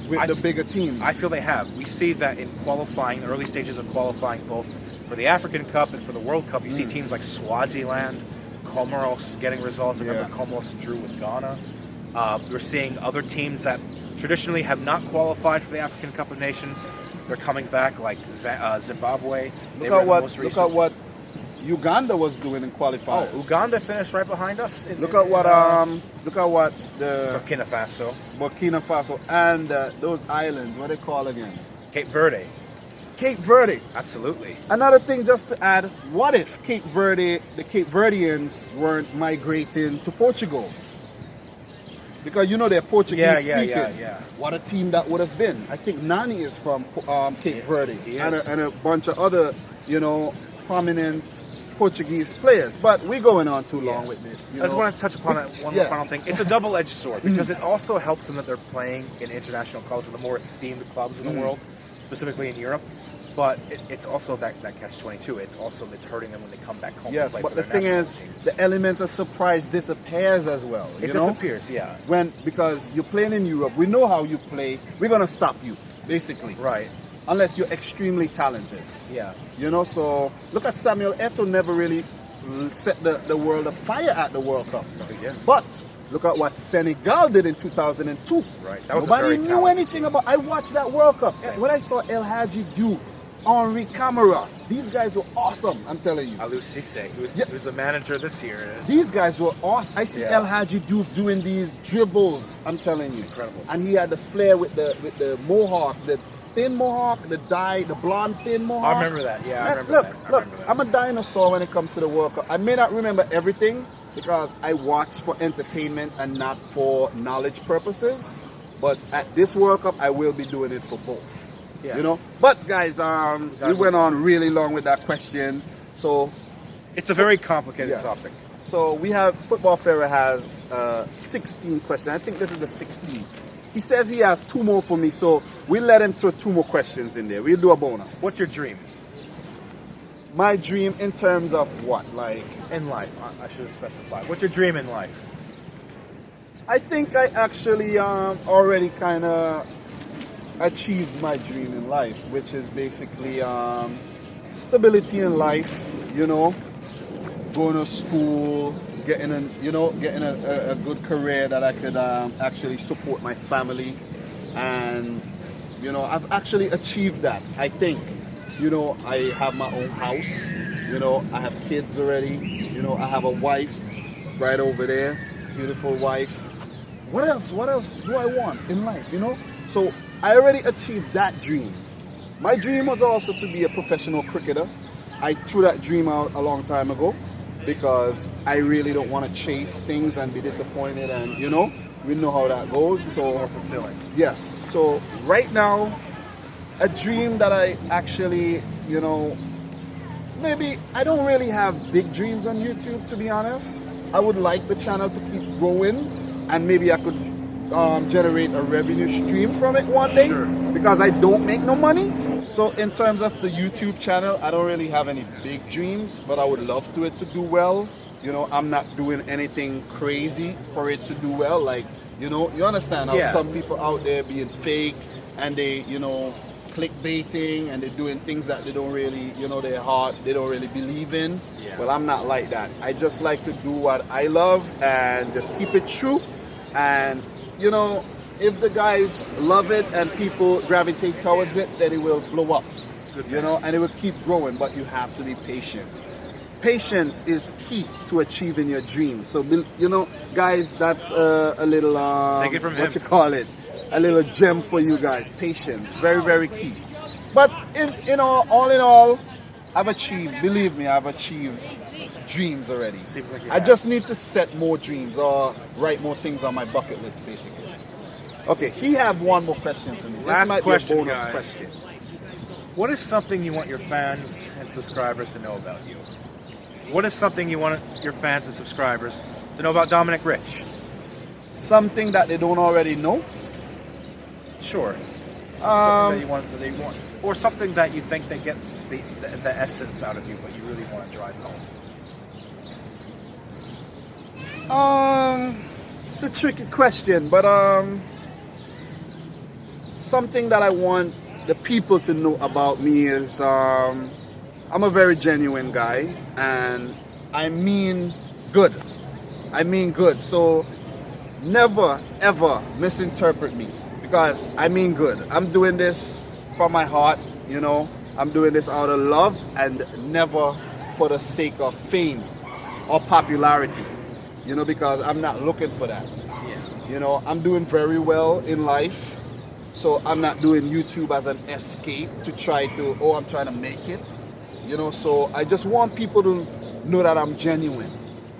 with the bigger teams. I feel they have. We see that in qualifying, the early stages of qualifying, both for the African Cup and for the World Cup. You see teams like Swaziland, Comoros getting results. I remember Comoros drew with Ghana. We're seeing other teams that traditionally have not qualified for the African Cup of Nations. They're coming back, like Zimbabwe. Look at what Uganda was doing in qualifying. Oh, Uganda finished right behind us. Look at what the Burkina Faso and those islands. What they call again? Cape Verde. Cape Verde. Absolutely. Another thing, just to add, what if the Cape Verdeans weren't migrating to Portugal? Because you know they're Portuguese speaking. Yeah. What a team that would have been. I think Nani is from Cape Verde and a bunch of other, prominent Portuguese players. But we're going on too long with this. I just want to touch upon that one more final thing. It's a double-edged sword because it also helps them that they're playing in international clubs, the more esteemed clubs in the world, specifically in Europe. But it's also that catch-22. It's hurting them when they come back home. Yes, to play but for the their thing is, teams. the element of surprise disappears as well. It disappears, yeah. Because you're playing in Europe, we know how you play. We're gonna stop you, basically. Right. Unless you're extremely talented. Yeah. So look at Samuel Eto'o, never really set the world afire at the World Cup. No, he didn't. But look at what Senegal did in 2002. Right. That was Nobody a very knew anything about. I watched that World Cup. Same. When I saw El Hadji Diouf, Henri Camara, these guys were awesome. I'm telling you. Alou Cissé, who was the manager this year. These guys were awesome. I see El Hadji Diouf doing these dribbles. I'm telling you, incredible. And he had the flair with the mohawk, the thin mohawk, the blonde thin mohawk. I remember that. Yeah, I remember Look, that. I look, remember that. I'm a dinosaur when it comes to the World Cup. I may not remember everything because I watch for entertainment and not for knowledge purposes. But at this World Cup, I will be doing it for both. Yeah. You know. But guys, we went on really long with that question. So It's a very complicated yes. topic. So we have Football Pharaoh has 16 questions. I think this is the 16th. He says he has 2 more for me, so we'll let him throw 2 more questions in there. We'll do a bonus. What's your dream My dream in terms of what? Like, in life? I should have specified. What's your dream in life? I think I actually already kind of achieved my dream in life, which is basically stability in life, you know, going to school, getting a good career that I could actually support my family, and you know, I've actually achieved that. I think, you know, I have my own house, you know, I have kids already, you know, I have a wife right over there, beautiful wife. What else do I want in life, you know? So I already achieved that dream. My dream was also to be a professional cricketer. I threw that dream out a long time ago because I really don't want to chase things and be disappointed, and you know, we know how that goes. So More fulfilling. yes. So right now, a dream that I actually, you know, maybe I don't really have big dreams on YouTube, to be honest. I would like the channel to keep growing, and maybe I could generate a revenue stream from it one day, Sure. because I don't make no money. So in terms of the YouTube channel, I don't really have any big dreams, but I would love to it to do well. You know, I'm not doing anything crazy for it to do well. Like, you know, you understand how Yeah. some people out there being fake and they, you know, clickbaiting and they're doing things that they don't really, you know, their heart, they don't really believe in. Yeah. Well, I'm not like that. I just like to do what I love and just keep it true. And, you know, if the guys love it and people gravitate towards it, then it will blow up, you know, and it will keep growing. But you have to be patient. Patience is key to achieving your dreams. So, you know, guys, that's a little, Take it from him. what you call it, a little gem for you guys. Patience, very, very key. But all in all, I've achieved, believe me, I've achieved dreams already. Seems like you I have. just need to set more dreams or write more things on my bucket list, basically. Okay, he have one more question for me. Last this might question, be a bonus guys. question. What is something you want your fans and subscribers to know about you? What is something you want your fans and subscribers to know about Dominic Rich? Something that they don't already know? Sure. Something that they want, or something that you think they get the essence out of you, but you really want to drive home. It's a tricky question, but something that I want the people to know about me is I'm a very genuine guy, and I mean good. I mean good. So never ever misinterpret me, because I mean good. I'm doing this from my heart, you know. I'm doing this out of love and never for the sake of fame or popularity, you know, because I'm not looking for that. Yeah. You know, I'm doing very well in life, so I'm not doing YouTube as an escape to try to, I'm trying to make it, you know. So I just want people to know that I'm genuine,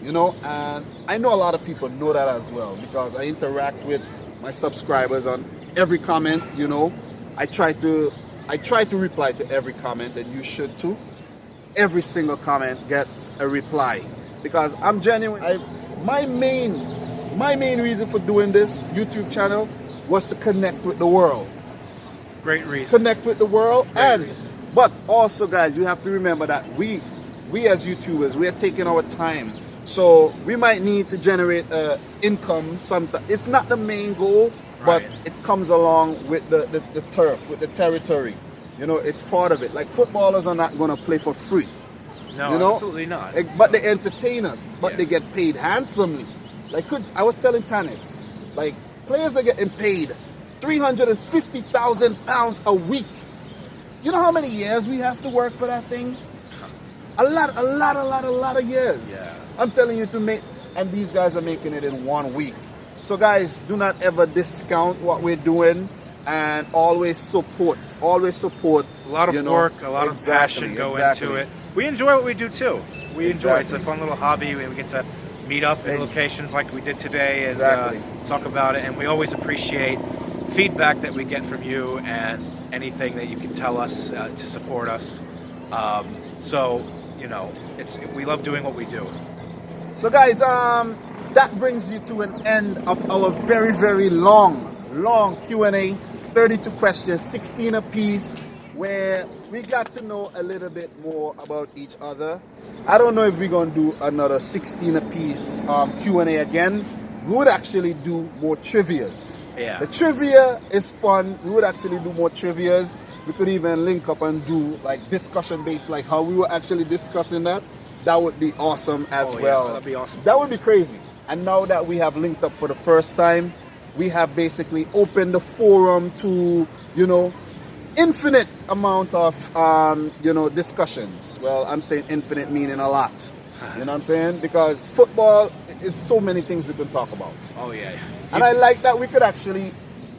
you know, and I know a lot of people know that as well, because I interact with my subscribers on every comment, you know. I try to reply to every comment, and you should too. Every single comment gets a reply, because I'm genuine. My main reason for doing this YouTube channel was to connect with the world. Great reason. Connect with the world. Great reason. But also, guys, you have to remember that we as YouTubers, we are taking our time. So we might need to generate income sometime. It's not the main goal, but Right. it comes along with the turf, with the territory. You know, it's part of it. Like, footballers are not going to play for free. No, You know? absolutely not. But they entertain us, but Yeah. they get paid handsomely. Like, I was telling Tanis, like, players are getting paid £350,000 a week. You know how many years we have to work for that thing? A lot of years. Yeah. I'm telling you to make, and these guys are making it in 1 week. So guys, do not ever discount what we're doing, and always support. Always support. A lot of work, a lot of passion go into it. We enjoy what we do too. We enjoy it. It's a fun little hobby. We get to meet up in locations like we did today and talk about it. And we always appreciate feedback that we get from you and anything that you can tell us to support us. So, you know, we love doing what we do. So guys, that brings you to an end of our very, very long Q&A. 32 questions, 16 apiece, where we got to know a little bit more about each other. I don't know if we're going to do another 16 apiece Q&A again. We would actually do more trivias. Yeah. The trivia is fun. We would actually do more trivias. We could even link up and do like discussion based, like how we were actually discussing that. That would be awesome as well. Yeah, that'd be awesome. That would be crazy. And now that we have linked up for the first time, we have basically opened the forum to, you know, infinite amount of, you know, discussions. Well, I'm saying infinite meaning a lot. You know what I'm saying? Because football is so many things we can talk about. Oh yeah. And I like that we could actually,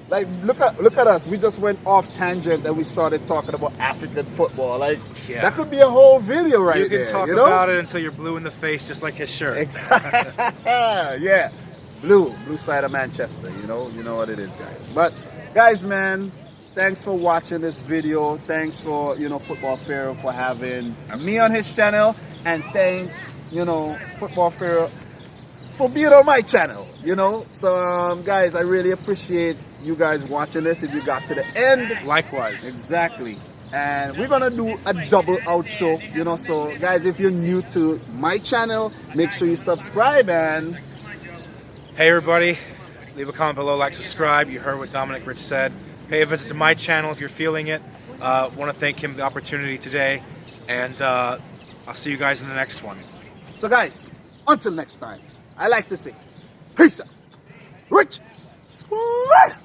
like, look at us. We just went off tangent and we started talking about African football. Like, that could be a whole video right there. You can talk about it until you're blue in the face, just like his shirt. Exactly. Yeah. Blue side of Manchester. You know what it is, guys. But guys, man, thanks for watching this video. Thanks for, you know, Football Pharaoh for having me on his channel. And thanks, you know, Football Pharaoh for being on my channel, you know. So, guys, I really appreciate you guys watching this if you got to the end. Likewise. Exactly. And we're going to do a double outro, you know. So, guys, if you're new to my channel, make sure you subscribe. And hey, everybody, leave a comment below, like, subscribe. You heard what Dominic Rich said. Pay a visit to my channel if you're feeling it. Want to thank him for the opportunity today. And I'll see you guys in the next one. So, guys, until next time, I like to say, peace out. Rich Squad!